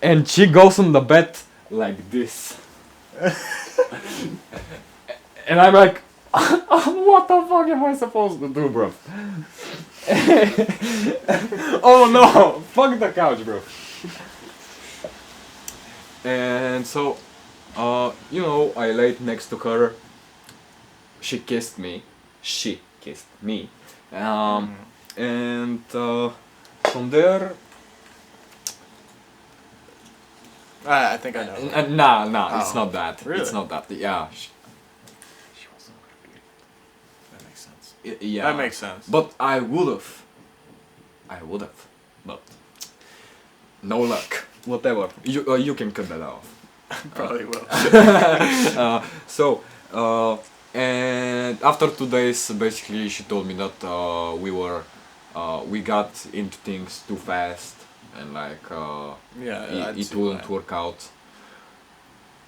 and she goes on the bed like this. And I'm like, what the fuck am I supposed to do, bruv? Oh no! Fuck the couch, bro. And so, I laid next to her. She kissed me. She kissed me. And from there, I think I know. nah, it's Oh, not that. really? It's not that. Yeah, She wasn't gonna be. That makes sense. yeah. That makes sense. But I would've, but no luck. Whatever. You can cut that off. Probably will. And after 2 days, basically, she told me that we got into things too fast, and Yeah. it wouldn't work out.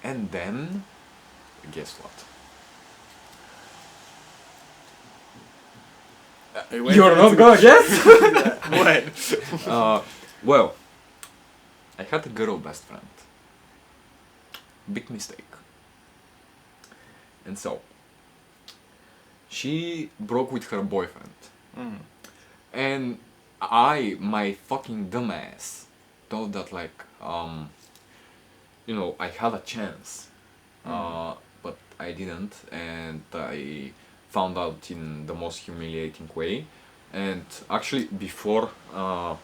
And then, guess what? You're not gonna guess? What? Well, I had a girl best friend. Big mistake. And so, she broke with her boyfriend. Mm. And my fucking dumbass, thought that I had a chance. But I didn't, and I found out in the most humiliating way. And actually, before, I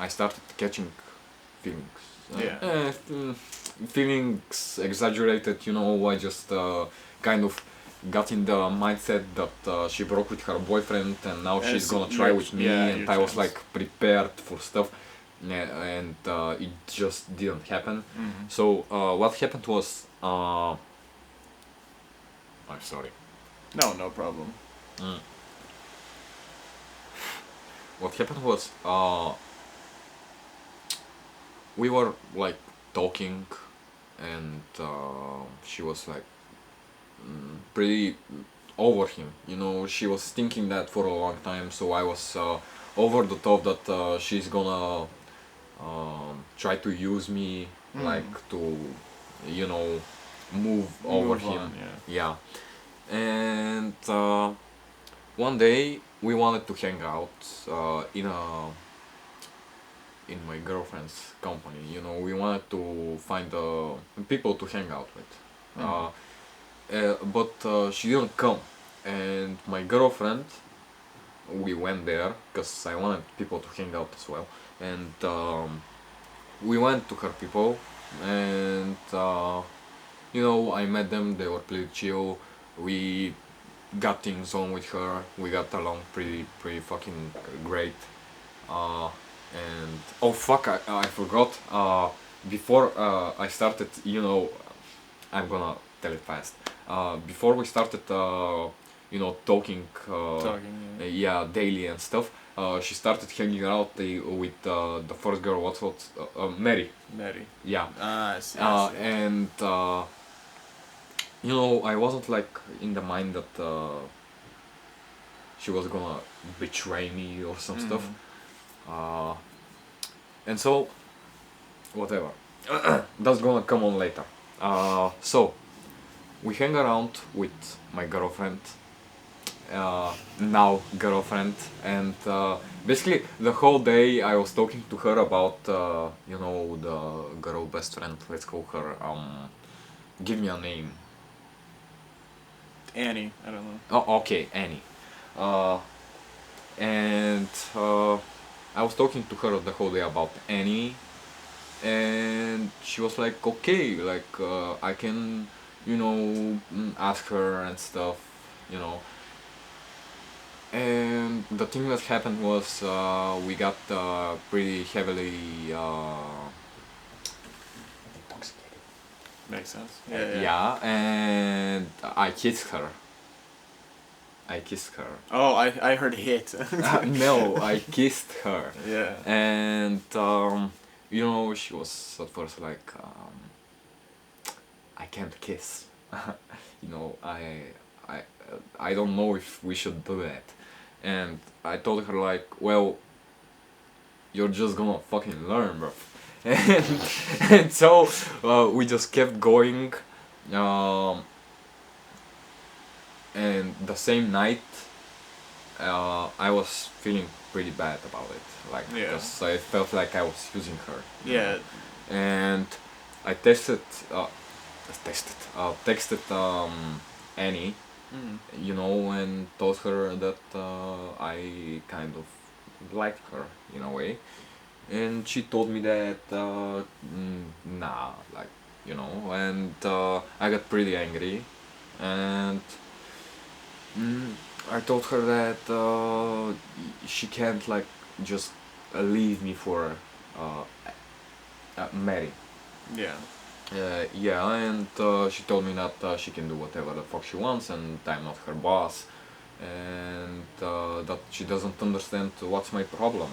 started catching feelings. Yeah. Feelings exaggerated, I just kind of got in the mindset that she broke with her boyfriend and now she's it's gonna try your- with me, yeah, and your I was chance. like prepared for stuff, and it just didn't happen. Mhm. So what happened was, I'm sorry. No problem. What happened was, we were like talking and she was like pretty over him. You know, she was thinking that for a long time. So I was over the top that she's gonna try to use me, like to, you know, move over Move him. on, Yeah. And one day we wanted to hang out in my girlfriend's company. You know, we wanted to find people to hang out with. But she didn't come, and my girlfriend, we went there because I wanted people to hang out as well, and we went to her people, and you know, I met them. They were pretty chill. We got things on with her. We got along pretty fucking great. Uh, and oh fuck, I forgot. Before I started, you know, I'm gonna tell it fast. Before we started, you know, talking, Talking, yeah, daily and stuff. She started hanging out with the first girl. What's Mary? Mary. Yeah. Ah, I see. I see. And you know, I wasn't like in the mind that she was gonna betray me or some stuff. And so, whatever. That's gonna come on later. So, we hang around with my girlfriend, now girlfriend, and basically the whole day I was talking to her about, you know, the girl best friend, let's call her, give me a name. Annie, I don't know. Oh, okay, Annie. And I was talking to her the whole day about Annie, and she was like, okay, like I can, you know, ask her and stuff, you know. And the thing that happened was we got pretty heavily intoxicated. Makes sense. Yeah. Yeah, and I kissed her. Oh, I heard hit. No, I kissed her. Yeah. And you know, she was at first like, I can't kiss. You know, I don't know if we should do that. And I told her like, well, you're just gonna fucking learn, bro. And so we just kept going. And the same night, I was feeling pretty bad about it, like, Yeah. because I felt like I was using her. you Yeah. know. And I texted Annie, you know, and told her that I kind of liked her in a way, and she told me that nah, like, you know, and I got pretty angry, and I told her that she can't like just leave me for Mary. Yeah. Yeah, and she told me that she can do whatever the fuck she wants, and I'm not her boss, and that she doesn't understand what's my problem.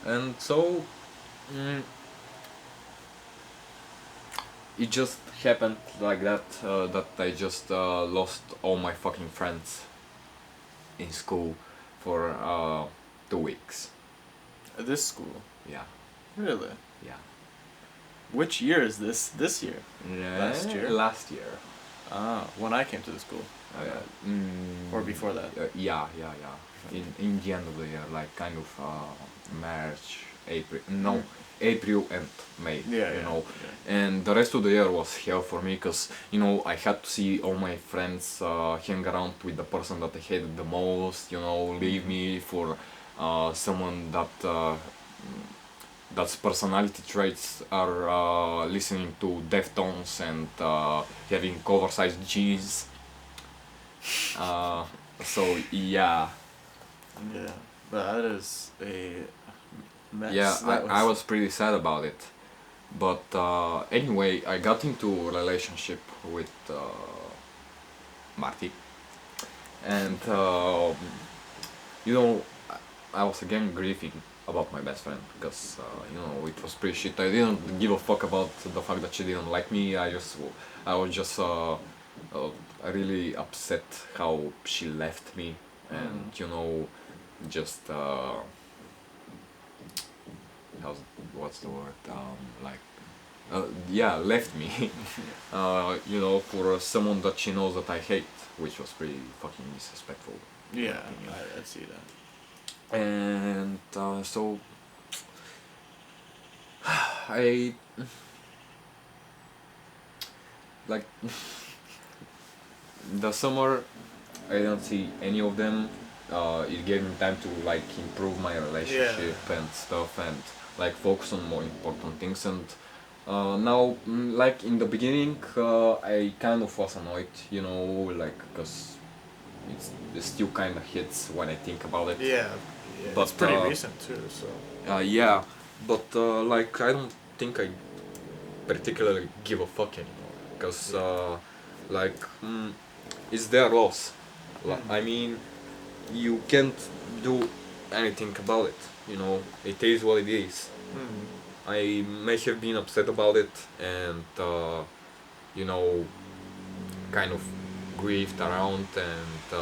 And so it just happened like that, that I just lost all my fucking friends in school for 2 weeks. This school. Yeah, Really? yeah. Which year is this? This year? Last year? Last year. Ah, when I came to the school. Or before that? Yeah. In the end of the year, like kind of March, April. No, April and May. Yeah, you yeah, know. yeah. And the rest of the year was hell for me, because you know, I had to see all my friends hang around with the person that I hated the most. You know, leave me for someone that that's personality traits are listening to Deftones and having oversized jeans. So yeah, Yeah. But that is a mess. yeah, That I was pretty sad about it. But anyway, I got into a relationship with Marty, and you know, I was again grieving about my best friend because you know it was pretty shit. I didn't give a fuck about the fact that she didn't like me. I was just really upset how she left me, and you know, just how's what's the word? Like yeah, left me. You know, for someone that she knows that I hate, which was pretty fucking disrespectful. Yeah, I'd see that. And so I like the summer I didn't see any of them. It gave me time to like improve my relationship and stuff and like focus on more important things and now like in the beginning I kind of was annoyed, you know, like because it still kind of hits when I think about it. Yeah, But, it's pretty recent too, so. Yeah, but like I don't think I particularly give a fuck anymore, because like it's their loss. I mean, you can't do anything about it. You know, it is what it is. I may have been upset about it, and you know, kind of grieved around, and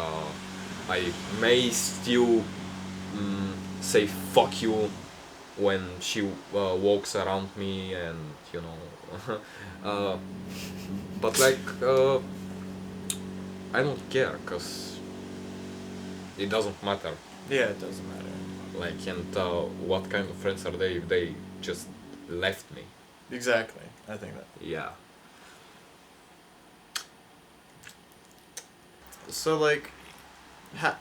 I may still say fuck you when she walks around me, and you know, but like I don't care, cause it doesn't matter. Yeah, it doesn't matter. Like, and what kind of friends are they if they just left me? Exactly, I think that. Yeah. So like, how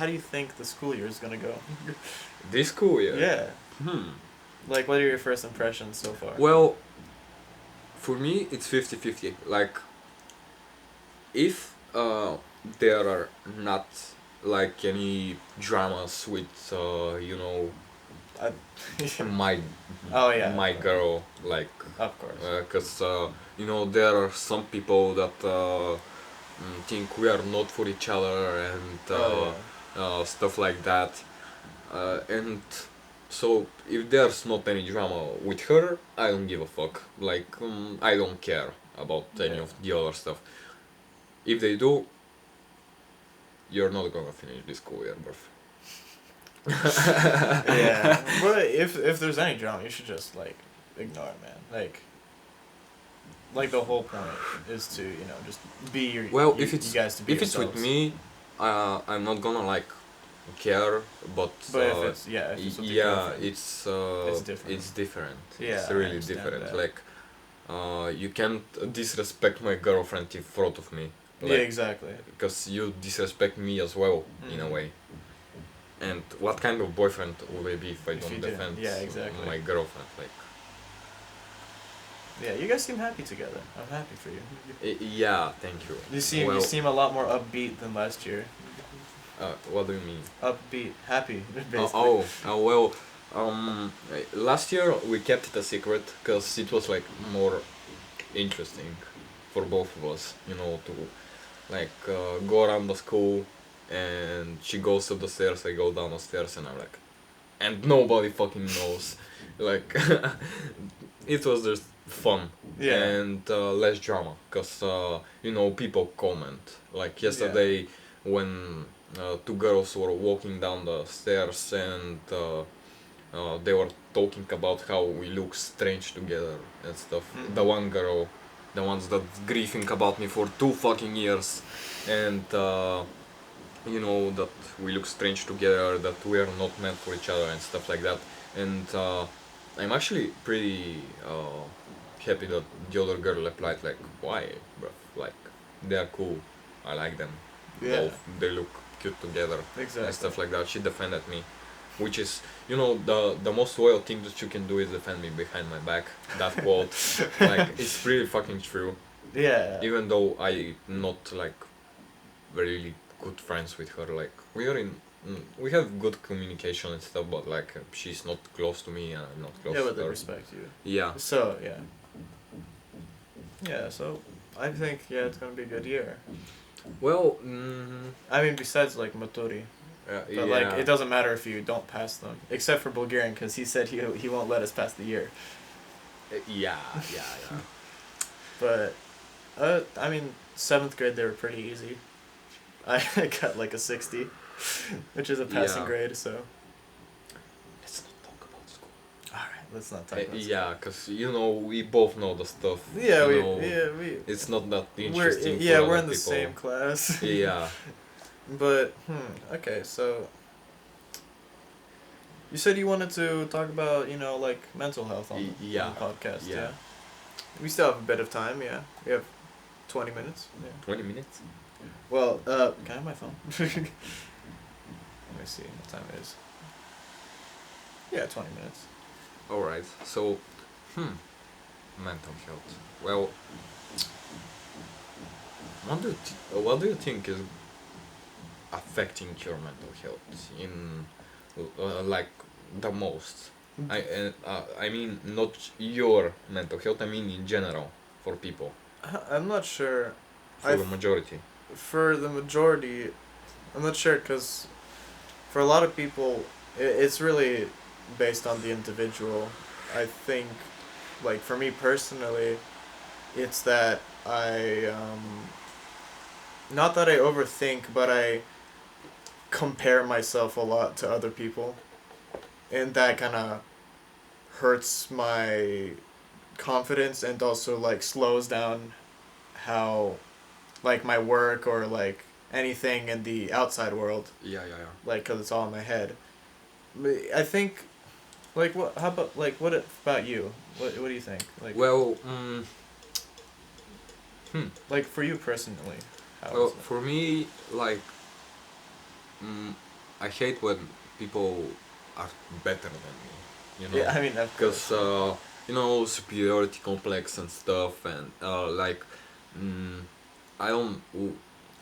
do you think the school year is gonna go? This school year. Yeah. Like, what are your first impressions so far? Well, for me, it's 50-50. Like, if there are not like any dramas with you know my Oh yeah. my girl, like Of course. because you know there are some people that think we are not for each other, and stuff like that, and so if there's not any drama with her, I don't give a fuck. Like I don't care about any of the other stuff. If they do, you're not gonna finish this school year, bruv. Yeah, but if there's any drama, you should just like ignore it, man. Like the whole point is to, you know, just be your If it's you guys to be if it's with yourselves. me, I'm not gonna like care, but if it's with your yeah, girlfriend, it's different. It's different. Yeah, It's I really understand different. that. Like, you can't disrespect my girlfriend in front of me. Like, Yeah, exactly. because you disrespect me as well in a way. And what kind of boyfriend will I be if I If don't you didn't. defend Yeah, exactly. my girlfriend? Like, Yeah, you guys seem happy together. I'm happy for you. Yeah, thank you. You seem a lot more upbeat than last year. What do you mean? Upbeat, happy, basically. Well, last year we kept it a secret because it was like more interesting for both of us, you know, to like go around the school, and she goes up the stairs, I go down the stairs, and I'm like, and nobody fucking knows. Like, it was just fun. Yeah. And less drama, because you know, people comment. Like yesterday, when two girls were walking down the stairs, and they were talking about how we look strange together and stuff. The one girl, the ones that grieving about me for 2 fucking years, and you know, that we look strange together, that we are not meant for each other and stuff like that. And I'm actually pretty happy that the other girl replied like, why, bruv? Like, they're cool, I like them. Yeah. Both, they look cute together. Exactly. And stuff like that. She defended me, which is, you know, the most loyal thing that you can do is defend me behind my back. That quote, like, it's pretty fucking true. Yeah. Even though I not like really good friends with her, like we have good communication and stuff, but like she's not close to me and I'm not close Yeah, to but they her. respect you. Yeah. So, yeah. Yeah, so I think, it's gonna be a good year. Well, I mean, besides like Matori, But like, it doesn't matter if you don't pass them, except for Bulgarian, because he said he won't let us pass the year. Yeah. But, I mean, 7th grade they were pretty easy. I got like a 60, which is a passing grade. So. Let's not talk about school. All right, let's not talk about school. Yeah, because we both know the stuff. Yeah, we. It's not that interesting. We're in the same class. Yeah. But okay, so you said you wanted to talk about like mental health on the podcast. Yeah. We still have a bit of time. Yeah, we have 20 minutes. Yeah. 20 minutes. Well, can I have my phone? Let me see what time it is. Yeah, 20 minutes. All right. So, mental health. Well, what do you think is affecting your mental health in like the most? I mean not your mental health. I mean in general for people. I'm not sure. For the majority. For the majority, I'm not sure because for a lot of people, it's really based on the individual. I think, like for me personally, it's that I not that I overthink, but I compare myself a lot to other people, and that kind of hurts my confidence and also like slows down how like my work or like anything in the outside world. Yeah. Like, cause it's all in my head. But I think, like, what? How about like what about you? What do you think? Like, well, like for you personally, how well, is it? for me, like, I hate when people are better than me. Yeah, I mean, of course. Because superiority complex and stuff, and like, I don't.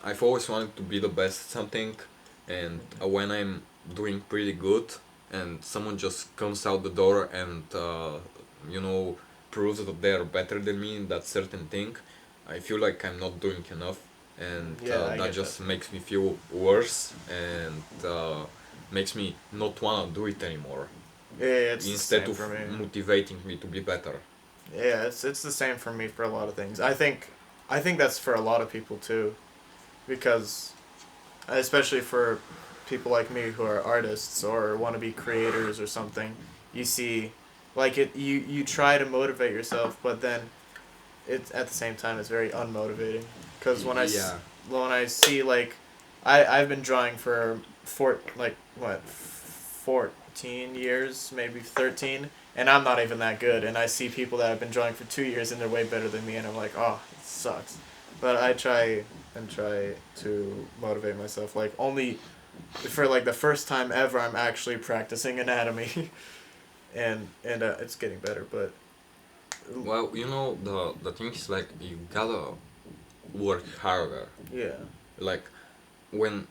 I've always wanted to be the best at something, and when I'm doing pretty good, and someone just comes out the door and proves that they're better than me in that certain thing, I feel like I'm not doing enough, and that just makes me feel worse, and makes me not wanna do it anymore. Yeah, it's instead the same of for me. motivating me to be better. Yeah, it's the same for me for a lot of things. I think that's for a lot of people too, because especially for people like me who are artists or want to be creators or something, you see, like you try to motivate yourself, but then it's at the same time it's very unmotivating, because when I see like I've been drawing for 14 years, maybe 13, and I'm not even that good, and I see people that have been drawing for 2 years and they're way better than me, and I'm like, oh, it sucks. But I try to motivate myself, like only for like the first time ever I'm actually practicing anatomy and it's getting better, but well, the thing is, like, you gotta work harder. Yeah. Like, when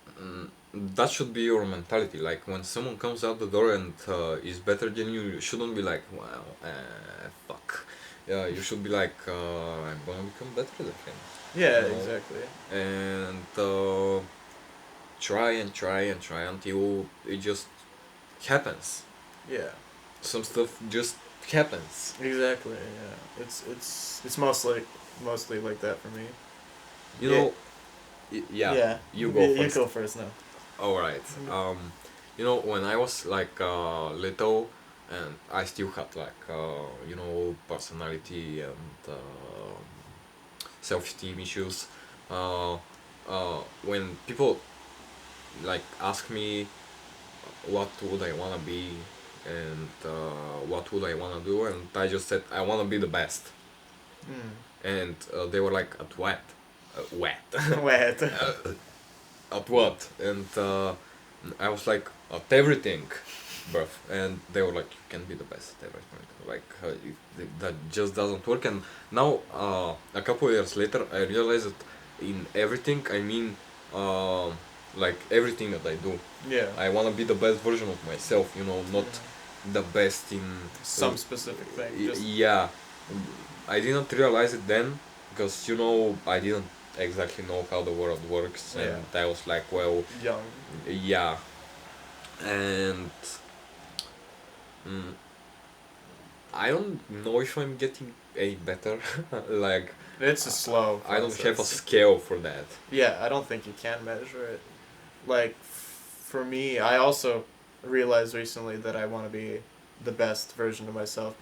that should be your mentality. Like, when someone comes out the door and is better than you, you shouldn't be like, well, fuck. Yeah, you should be like, I'm gonna become better than him. Yeah, exactly. And try until it just happens. Yeah. Some stuff just happens. Exactly. Yeah. It's mostly like that for me. Yeah. You go first. You go first now. All right. When I was like little, and I still had like personality and self-esteem issues. When people like ask me what would I wanna be and what would I wanna do, and I just said I wanna be the best. And they were like, at what? Wet. Wet. At what? And I was like, at everything, bruv. And they were like, you can be the best at everything. Like, that just doesn't work. And now, a couple of years later, I realized that in everything, I mean, like, everything that I do. Yeah. I want to be the best version of myself, not the best in... some specific thing. Yeah. I didn't realize it then, because, I didn't exactly know how the world works, and I was like, well... young. Yeah. and mm, I don't know if I'm getting any better. Like It's a slow I don't have a process. scale for that. Yeah, I don't think you can measure it. Like, for me, I also realized recently that I want to be the best version of myself.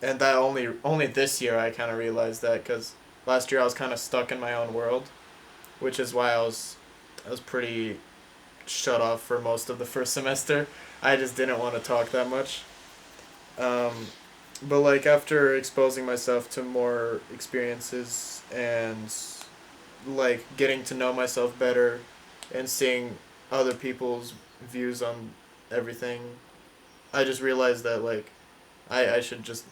And that only this year I kind of realized that, because last year I was kind of stuck in my own world, which is why I was pretty shut off for most of the first semester. I just didn't want to talk that much. Um, but like after exposing myself to more experiences and like getting to know myself better and seeing other people's views on everything, I just realized that like I should just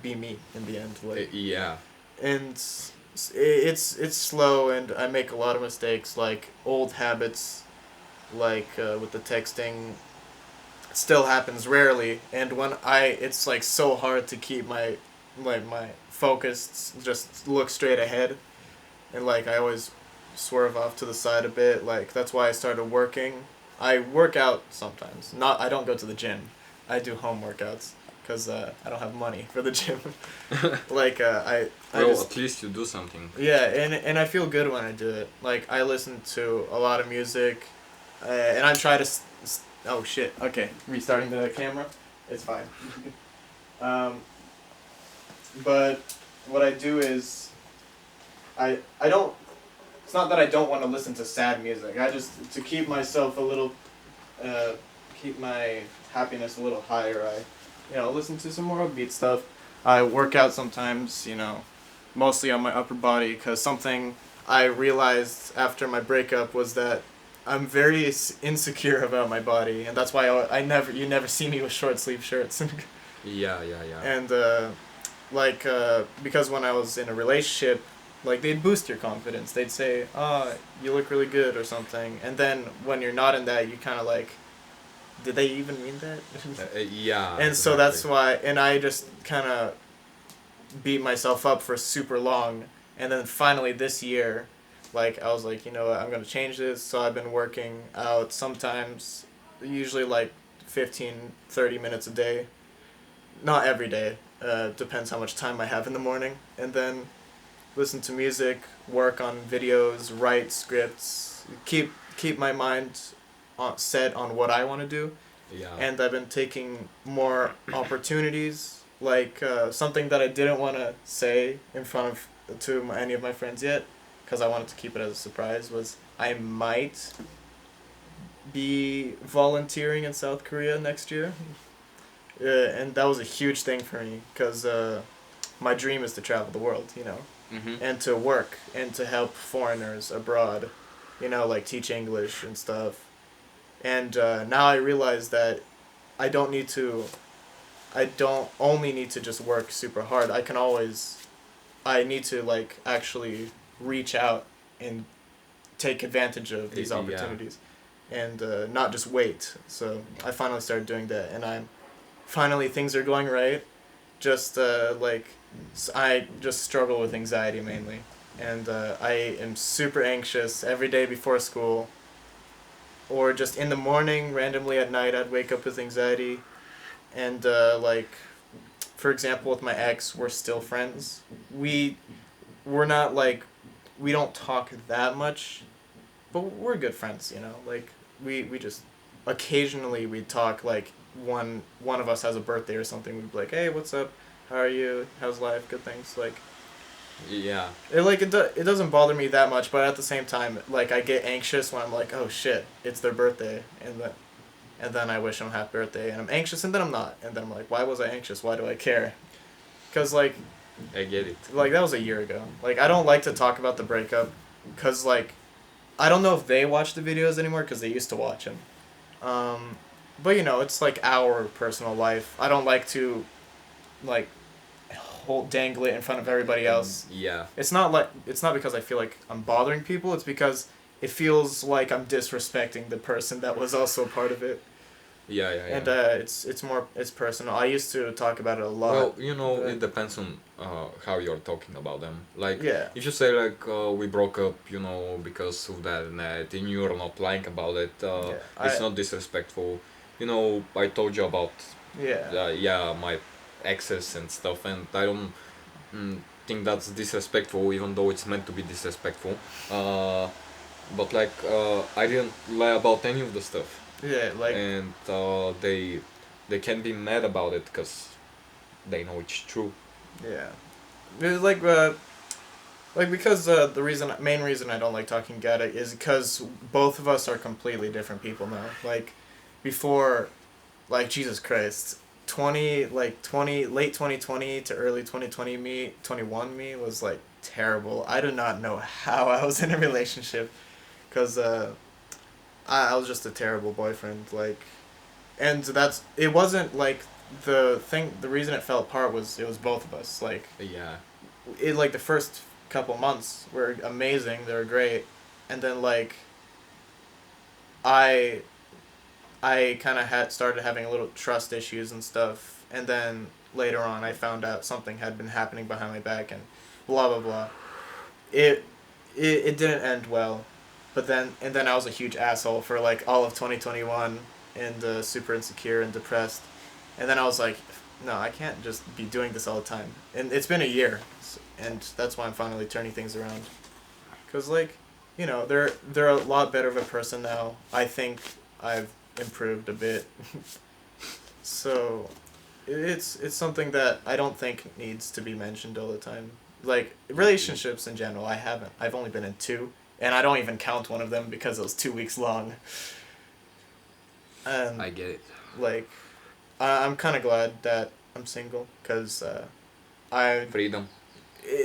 be me in the end. Like, Yeah. and it's slow and I make a lot of mistakes, like old habits, like with the texting still happens rarely, and when it's like so hard to keep my focus, just look straight ahead, and like I always swerve off to the side a bit. Like that's why I started working. I work out sometimes. Not I don't go to the gym. I do home workouts because I don't have money for the gym. Like I Well, just at least you do something. yeah, and I feel good when I do it. Like I listen to a lot of music, and I try to. Oh shit! Okay, restarting the camera. It's fine. um, but what I do is, I don't. It's not that I don't want to listen to sad music. I just to keep myself a little, keep my happiness a little higher. Listen to some more upbeat stuff. I work out sometimes. Mostly on my upper body, because something I realized after my breakup was that I'm very insecure about my body, and that's why you never see me with short sleeve shirts. Yeah, yeah, yeah. And because when I was in a relationship, like they'd boost your confidence. They'd say, "Oh, you look really good" or something. And then when you're not in that, you kind of like, did they even mean that? Yeah. And so that's why, and I just kind of beat myself up for super long, and then finally this year, like I was like, you know what, I'm gonna change this. So I've been working out sometimes, usually like 15-30 minutes a day, not every day, depends how much time I have in the morning, and then listen to music, work on videos, write scripts, keep my mind set on what I want to do. Yeah. And I've been taking more opportunities, like something that I didn't want to say in front of any of my friends yet, because I wanted to keep it as a surprise, was I might be volunteering in South Korea next year. And that was a huge thing for me, because my dream is to travel the world, Mm-hmm. and to work and to help foreigners abroad, like teach English and stuff. And now I realize that I don't only need to just work super hard. I need to like actually reach out and take advantage of these Yeah. opportunities, and not just wait. So I finally started doing that, and finally things are going right. Just I just struggle with anxiety mainly, and I am super anxious every day before school, or just in the morning, randomly at night I'd wake up with anxiety, and for example with my ex, we're still friends. We're not like, we don't talk that much, but we're good friends, like we just occasionally we talk, like one of us has a birthday or something, we'd be like, hey, what's up, how are you, how's life, good things, like Yeah. it doesn't bother me that much, but at the same time, like I get anxious when I'm like, oh shit, it's their birthday, and then I wish them happy birthday, and I'm anxious, and then I'm not, and then I'm like, why was I anxious? Why do I care? Because like I get it. that was a year ago. Like I don't like to talk about the breakup, because like I don't know if they watch the videos anymore, because they used to watch them. But it's like our personal life. I don't like to like dangle it in front of everybody else. Yeah. It's not because I feel like I'm bothering people. It's because it feels like I'm disrespecting the person that was also a part of it. Yeah. And it's personal. I used to talk about it a lot. Well, you know, but- it depends on how you're talking about them. Like, Yeah. if you say like we broke up, you know, because of that and that, and you're not lying about it, Yeah, it's not disrespectful. You know, I told you about yeah. my exes and stuff, and I don't think that's disrespectful, even though it's meant to be disrespectful. But like, I didn't lie about any of the stuff, Yeah, like and they can be mad about it because they know it's true. yeah. It's like because the main reason I don't like talking Gaelic is because both of us are completely different people now. Like before, like Jesus Christ, 20 late 2020 to early 2020 me 21 me was like terrible. I do not know how I was in a relationship, cause I was just a terrible boyfriend. Like, and it wasn't like the reason it fell apart was it was both of us. Like Yeah. it like the first couple months were amazing, they were great, and then like I I kind of had started having a little trust issues and stuff, and then later on I found out something had been happening behind my back and blah blah blah. It it didn't end well, but then I was a huge asshole for like all of 2021 and super insecure and depressed, and then I was like, no, I can't just be doing this all the time, and it's been a year, and that's why I'm finally turning things around, cause like, you know, they're a lot better of a person now. I think I've improved a bit. So it's something that I don't think needs to be mentioned all the time. Like relationships in general, I've only been in 2, and I don't even count one of them because it was 2 weeks long. And I get it. like I'm kind of glad that I'm single, cuz I Freedom.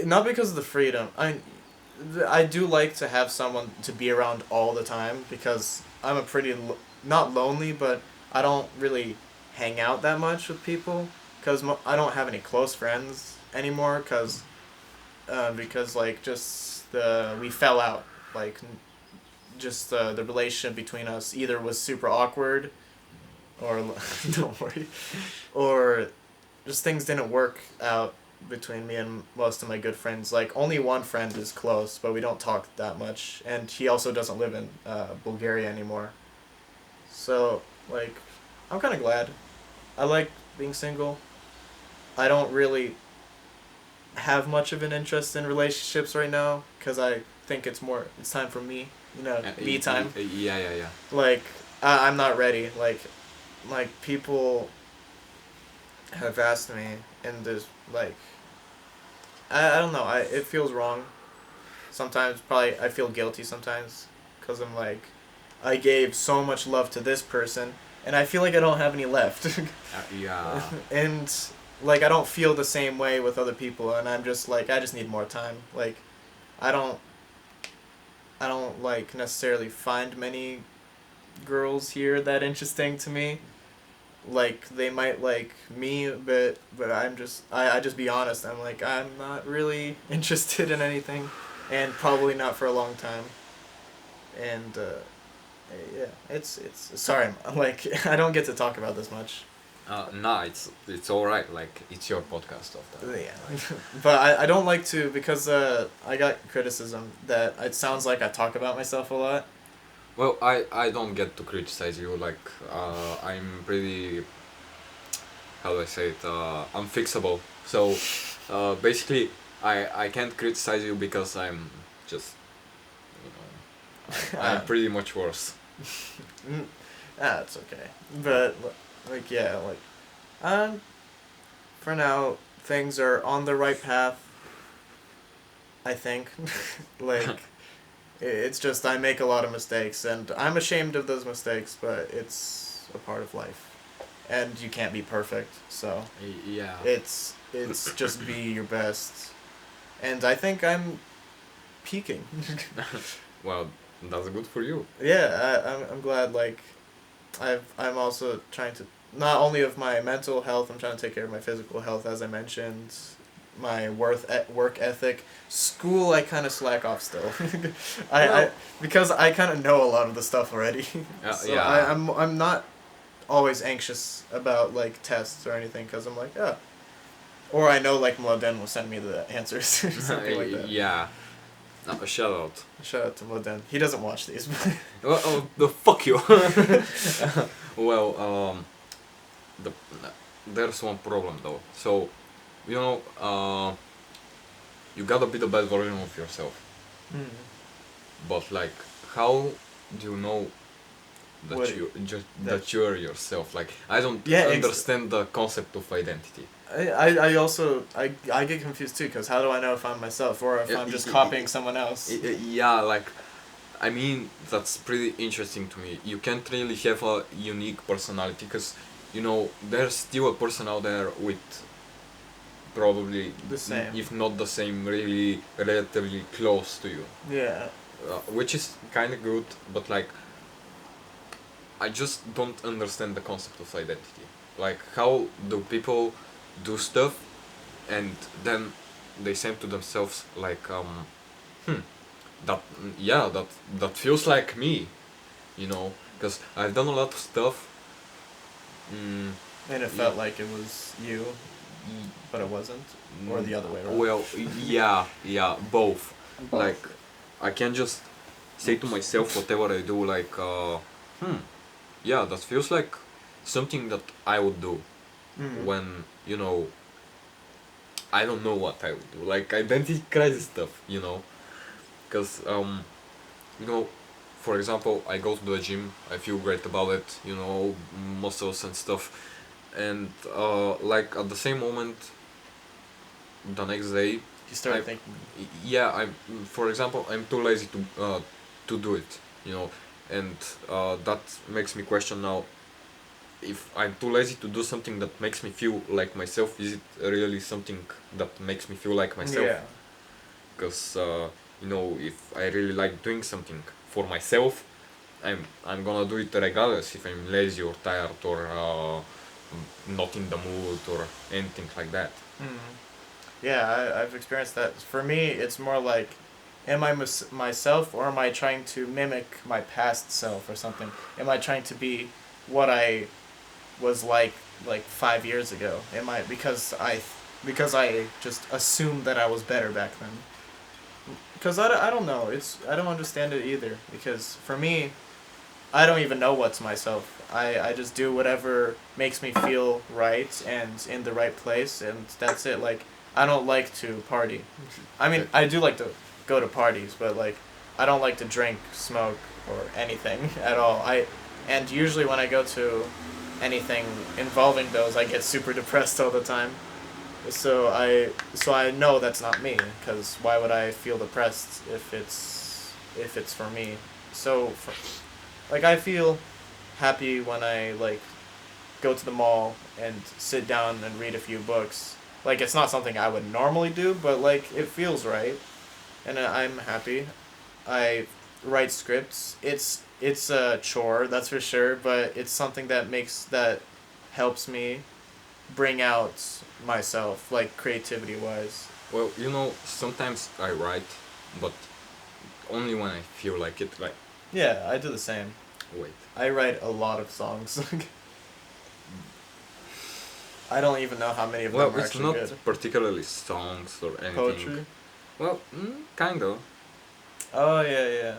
not because of the freedom. I do like to have someone to be around all the time, because I'm a pretty not lonely, but I don't really hang out that much with people, because I don't have any close friends anymore, because like just we fell out, like just the relationship between us either was super awkward, or don't worry, or just things didn't work out between me and most of my good friends. Like only one friend is close, but we don't talk that much, and he also doesn't live in Bulgaria anymore. So like I'm kind of glad. I like being single. I don't really have much of an interest in relationships right now, because I think it's time for me, me time. Yeah. Like I'm not ready. Like people have asked me, and there's like I don't know. It feels wrong. Sometimes probably I feel guilty sometimes, because I'm like, I gave so much love to this person, and I feel like I don't have any left. Yeah. And like I don't feel the same way with other people, and I'm just like, I just need more time. Like I don't like necessarily find many girls here that interesting to me. Like they might like me, but I just be honest. I'm like, I'm not really interested in anything, and probably not for a long time. And yeah, it's sorry. I'm like I don't get to talk about this much. Nah, it's all right. Like it's your podcast of that. Yeah, but I don't like to, because I got criticism that it sounds like I talk about myself a lot. Well, I don't get to criticize you. Like I'm pretty. How do I say it? I'm fixable. So basically, I can't criticize you because I'm just, you know, I'm pretty much worse. That's okay. But like yeah, like for now things are on the right path, I think. Like it's just I make a lot of mistakes, and I'm ashamed of those mistakes, but it's a part of life. And you can't be perfect, so Yeah. it's just be your best. And I think I'm peaking. Well, that's good for you. Yeah, I'm glad. Like I'm also trying to, not only of my mental health, I'm trying to take care of my physical health, as I mentioned, my work ethic. School, I kind of slack off still. I because I kind of know a lot of the stuff already. So Yeah. I'm not always anxious about like tests or anything because I'm like, oh. Or I know like Mladen will send me the answers or something like that. Yeah. Shout out. Shout out to Mladen. He doesn't watch these. Well, the fuck you. Well, the there's one problem though. So, you know, you got a bit of bad version of yourself. But like, how do you know that What- that you're yourself? Like, I don't understand the concept of identity. I also I get confused too because how do I know if I'm myself or if I'm just copying someone else? Yeah, like, I mean, that's pretty interesting to me. You can't really have a unique personality because, you know, there's still a person out there with probably The same. if not the same, really relatively close to you. Yeah. Which is kind of good, but like, I just don't understand the concept of identity. Like, how do people do stuff and then they say to themselves like, that feels like me, you know, because I've done a lot of stuff. And it felt like it was you, but it wasn't, or the other way around. Well, yeah, both. Like, I can just say to myself whatever I do, like, yeah, that feels like something that I would do when, you know, I don't know what I would do, like identity crisis stuff, you know, because, you know, for example, I go to the gym, I feel great about it, you know, muscles and stuff, and like at the same moment, the next day, You started thinking. yeah, for example, I'm too lazy to do it, you know, and that makes me question now, if I'm too lazy to do something that makes me feel like myself, is it really something that makes me feel like myself? Yeah. Because you know, if I really like doing something for myself, I'm gonna do it regardless if I'm lazy or tired or not in the mood or anything like that. Yeah, I've experienced that. For me, it's more like, am I myself or am I trying to mimic my past self or something? Am I trying to be what I was like 5 years ago? Am I because I just assumed that I was better back then? Because I don't know. I don't understand it either. Because for me, I don't even know what's myself. I just do whatever makes me feel right and in the right place, and that's it. Like, I don't like to party. I mean, I do like to go to parties, but like, I don't like to drink, smoke, or anything at all. And usually when I go to anything involving those, I get super depressed all the time. So I know that's not me, because why would I feel depressed if it's for me? So, like, I feel happy when I like go to the mall and sit down and read a few books. Like, it's not something I would normally do, but like, it feels right, and I'm happy. I write scripts. It's a chore, that's for sure, but it's something that helps me bring out myself, like, creativity wise. Well, you know, sometimes I write, but only when I feel like it. Like, Yeah, I do the same. wait, I write a lot of songs. I don't even know how many of well, them are it's actually not good. particularly songs or anything. Poetry? Well, kind of. Oh, yeah.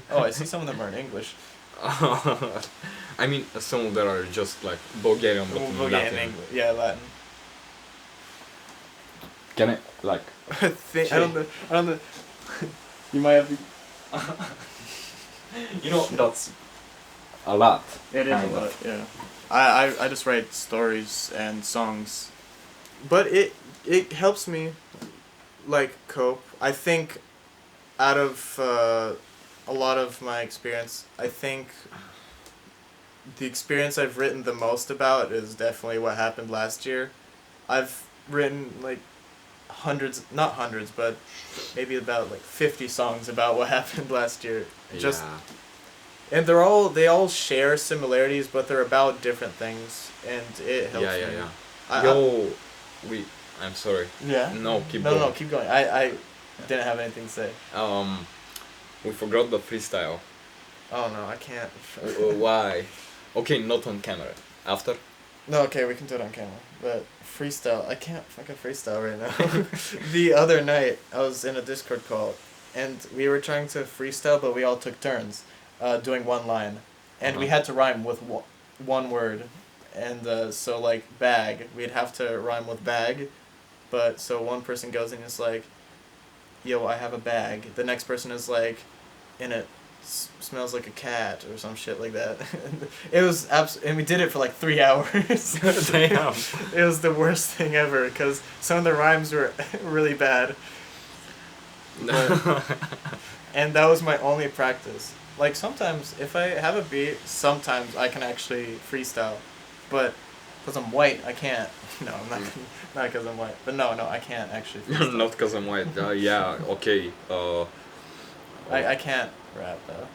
Oh, I see some of them are in English. I mean, some of them are just like Bulgarian, but in Latin. English. Yeah, Latin. Can I, like, I don't know. You might have to... you know, that's a lot. It is a kind of. lot, yeah. I just write stories and songs. But it helps me, like, cope. I think out of a lot of my experience, I think the experience I've written the most about is definitely what happened last year. I've written, like, not hundreds, but maybe about, like, 50 songs about what happened last year. Just... Yeah. And they all share similarities, but they're about different things, and it helps me. Yeah. I'm sorry. Yeah? No, keep going. No, keep going. I didn't have anything to say. We forgot the freestyle. Oh no, I can't. Why? Okay, not on camera. After? No, okay, we can do it on camera. But freestyle, I can't fucking freestyle right now. The other night, I was in a Discord call, and we were trying to freestyle, but we all took turns doing one line. And we had to rhyme with one word. And so, like, bag, we'd have to rhyme with bag. But so one person goes and is like, yo, I have a bag. The next person is like, and it smells like a cat or some shit like that. It was and we did it for like 3 hours. Damn. It was the worst thing ever because some of the rhymes were really bad. And that was my only practice. Like sometimes if I have a beat, sometimes I can actually freestyle, but because I'm white, I can't. No, I'm not because I'm white. But no, I can't actually freestyle. Not because I'm white. Yeah, okay. I can't rap though.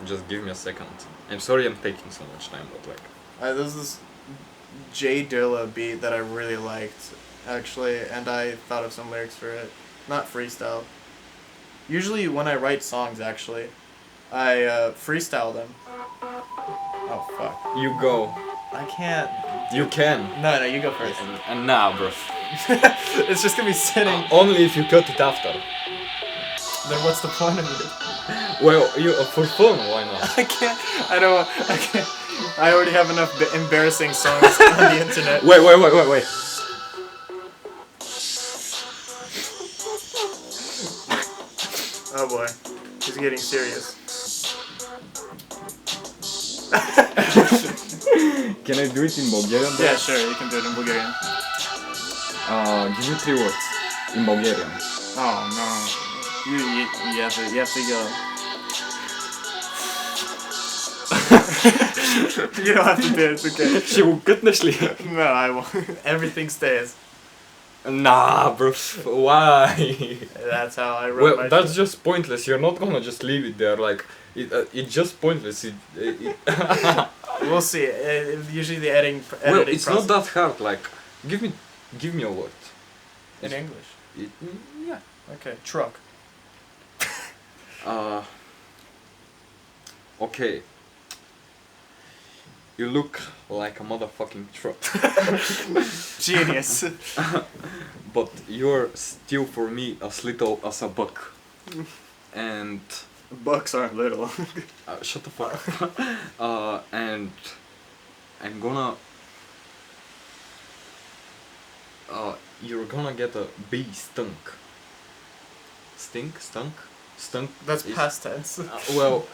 Just give me a second. I'm sorry I'm taking so much time, but like... There's this J Dilla beat that I really liked, actually, and I thought of some lyrics for it. Not freestyle. Usually when I write songs, actually, I freestyle them. Oh, fuck. You go. I can't. You can. No, you go first. And now, bro. It's just gonna be sitting. Only if you cut it after. Then what's the point of it? Well, you for fun, why not? I can't. I can't. I already have enough embarrassing songs on the internet. Wait. Oh boy, he's getting serious. Can I do it in Bulgarian? Yeah, sure, you can do it in Bulgarian. Give me 3 words in Bulgarian. Oh no, you have to go. You don't have to do it. It's okay. Ще го кътнеш ли? No, I won't. Everything stays. Nah, bro. Why? That's how I wrote Well, my that's shit. just pointless. You're not gonna just leave it there. Like, it's just pointless. We'll see. Usually the editing Well, it's process. not that hard. Like, give me a word. In English. Yeah. Okay, truck. Okay. You look like a motherfucking truck. Genius. But you're still for me as little as a buck. And Bucks aren't little. shut the fuck up. And I'm gonna you're gonna get a bee stunk. Stunk. That's is- past tense. Well,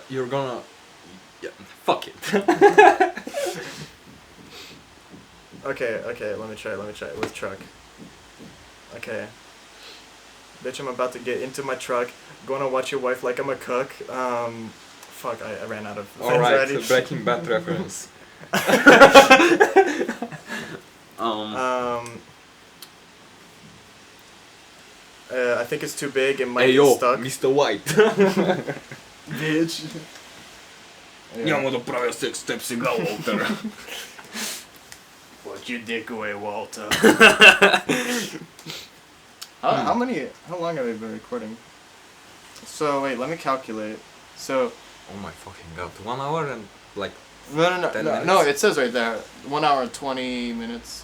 you're gonna fuck it. Okay, let me try with truck. Okay. Bitch, I'm about to get into my truck. Gonna watch your wife like I'm a cook. Fuck, I ran out of things Alright, already. Breaking Bad reference. I think it's too big. It might Hey get yo, stuck. Mr. White. Bitch. Няма да правя секс с теб сега, Уолтер. Put your dick away, Walter. How long have we been recording? So wait, let me calculate. So Oh my fucking god, 1 hour and like... no, 10 no, minutes? no, it says right there, 1 hour and 20 minutes.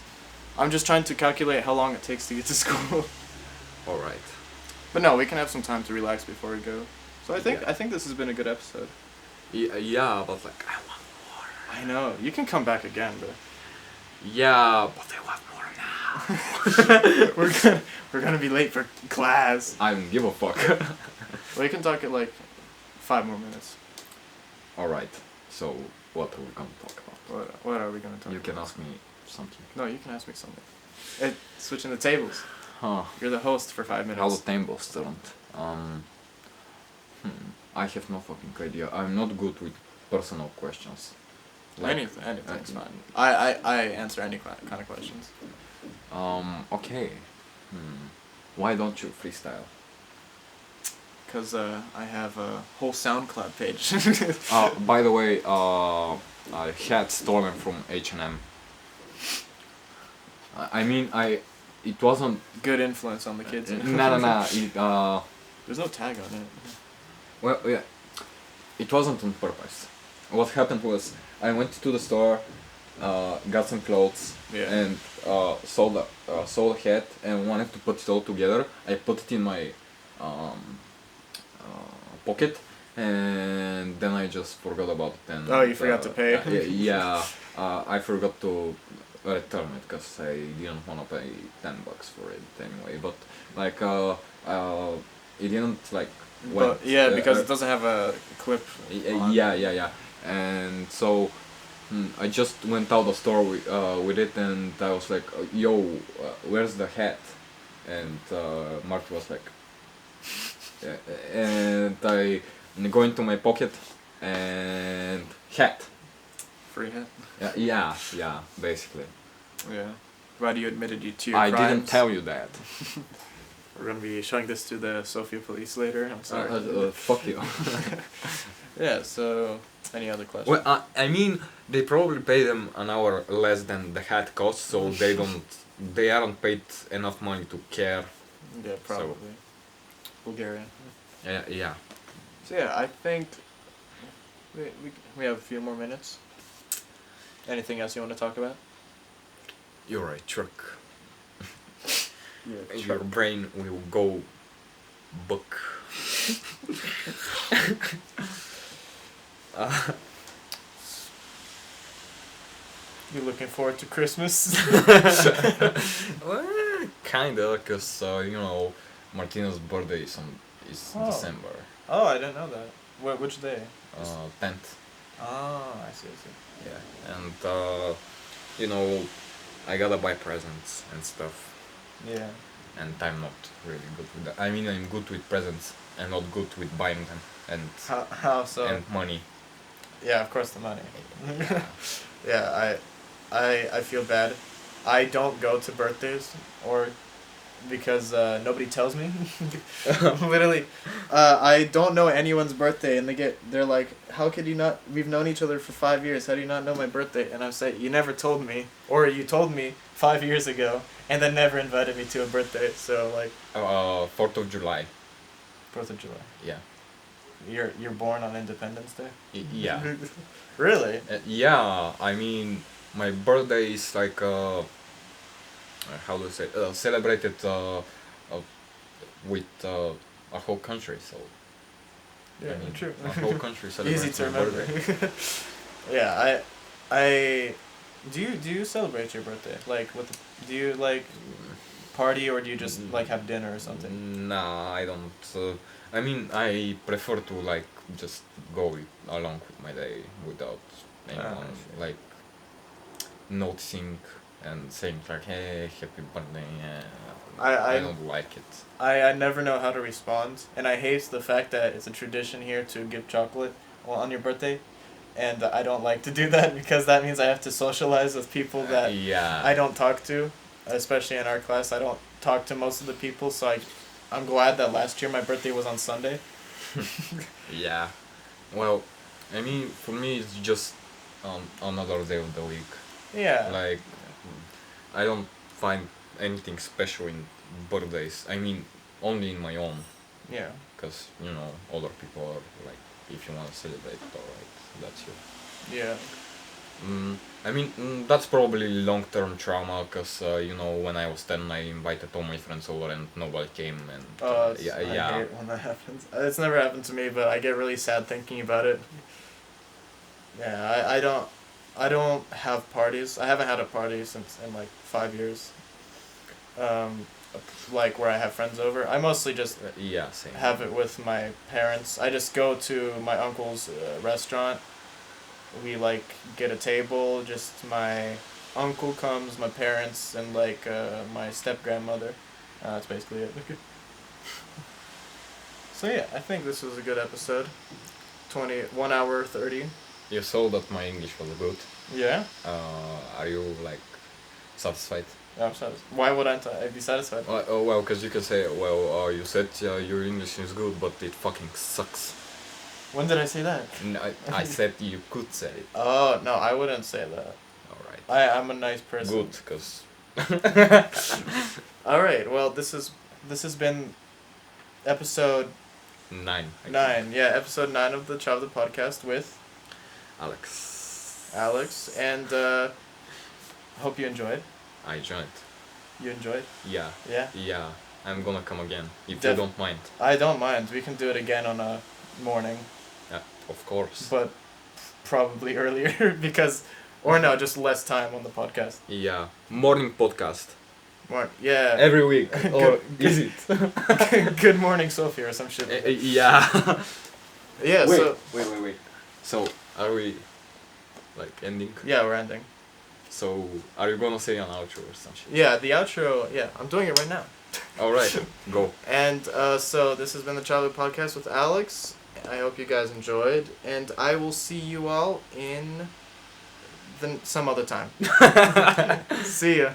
I'm just trying to calculate how long it takes to get to school. Alright. But no, we can have some time to relax before we go. So Yeah. I think this has been a good episode. Yeah, but like, I want more. I know, you can come back again, but Yeah, but I want more now. we're gonna be late for class. I don't give a fuck. We can talk at like 5 more minutes. Alright, so what are we gonna talk about? What are we gonna talk You about? can ask me something. No, you can ask me something. Switching the tables. Huh. You're the host for 5 minutes. How the tables turned. I have no fucking idea. I'm not good with personal questions. Anything's fine. I answer any kind of questions. Okay. Why don't you freestyle? Because I have a whole SoundCloud page. By the way, I had stolen from H&M. I mean, it wasn't... Good influence on the kids. No. It, There's no tag on it. well, yeah. It wasn't on purpose. What happened was, I went to the store, got some clothes, Yeah. and saw the hat and wanted to put it all together. I put it in my pocket, and then I just forgot about it. And Oh, you forgot to pay? I forgot to return it because I didn't want to pay $10 for it anyway. But like it didn't like. But yeah, because it doesn't have a clip. on. Yeah. And so I just went out the store with it, and I was like, "Yo, where's the hat?" And Mark was like, and I go into my pocket and hat. Free hat. Yeah, basically. Yeah. Glad you admitted to your I crimes. didn't tell you that. We're gonna be showing this to the Sofia police later. I'm sorry. Fuck you. Yeah. So, any other questions? Well, I mean, they probably pay them an hour less than the hat costs, so they aren't paid enough money to care. Yeah, probably. Bulgaria. Yeah. So yeah, I think we have a few more minutes. Anything else you want to talk about? You're a truck. Yeah. Your brain will go book. You looking forward to Christmas? Well, kinda, cause Martina's birthday is Oh. December. Oh, I didn't know that. Which day? 10th. Oh, I see. Yeah, and I gotta buy presents and stuff, Yeah. and I'm not really good with that. I mean, I'm good with presents and not good with buying them and How so? and money. Yeah, of course the money. Yeah, I feel bad. I don't go to birthdays or because nobody tells me. Literally, I don't know anyone's birthday, and they're like, "How could you not? We've known each other for 5 years. How do you not know my birthday?" And I'm saying, "You never told me, or you told me 5 years ago, and then never invited me to a birthday." So like, 4th of July. 4th of July. Yeah. You're born on Independence Day. Yeah. Really? Yeah. I mean, my birthday is like how do I say? Celebrated with a whole country. So. Yeah, I mean, true. a whole country celebrates Easy to my remember. birthday. Yeah, I do you celebrate your birthday? Like do you like party or do you just like have dinner or something? Nah, I don't. I mean, I prefer to like just go along with my day without anyone see. like noticing and saying like, "Hey, happy birthday." I don't like it. I never know how to respond, and I hate the fact that it's a tradition here to give chocolate on your birthday, and I don't like to do that because that means I have to socialize with people that Yeah. I don't talk to, especially in our class. I don't talk to most of the people, so I'm glad that last year my birthday was on Sunday. Yeah. Well, I mean, for me, it's just another day of the week. Yeah. Like, I don't find anything special in birthdays. I mean, only in my own. Yeah. Because, other people are like, if you want to celebrate, alright, that's you. Yeah. I mean, that's probably long-term trauma, because, when I was 10, I invited all my friends over and nobody came, and, I yeah. hate when that happens. It's never happened to me, but I get really sad thinking about it. Yeah, I don't have parties. I haven't had a party since in like 5 years. Like where I have friends over. I mostly just Yeah, same. have it with my parents. I just go to my uncle's restaurant. We like get a table. Just my uncle comes, my parents, and like my step grandmother. That's basically it. So yeah, I think this was a good episode. 1 hour 30. You saw that my English was good. Yeah. Are you, like, satisfied? I'm satisfied. Why wouldn't I be satisfied? Well, because you can say, well, you said your English is good, but it fucking sucks. When did I say that? No, I said you could say it. Oh no, I wouldn't say that. Alright. I'm a nice person. Good, because... All right. Well, this has been episode 9. 9. Yeah, episode 9 of the Tchavda podcast with Alex. Alex, and hope you enjoyed. I joined. You enjoyed? Yeah. Yeah? Yeah. I'm gonna come again if Def- you don't mind. I don't mind. We can do it again on a morning, Yeah, of course. but probably earlier because, or no, just less time on the podcast. Yeah. Morning podcast. Yeah. Every week. Or is it? Good morning, Sophie, or some shit. Like that. Yeah. Yeah. Wait, So wait. So, are we like ending? yeah, we're ending. So, are you gonna say an outro or some shit? Yeah, the outro. Yeah, I'm doing it right now. Alright, go. And so this has been the Tchavda podcast with Alex. I hope you guys enjoyed, and I will see you all in some other time. See ya.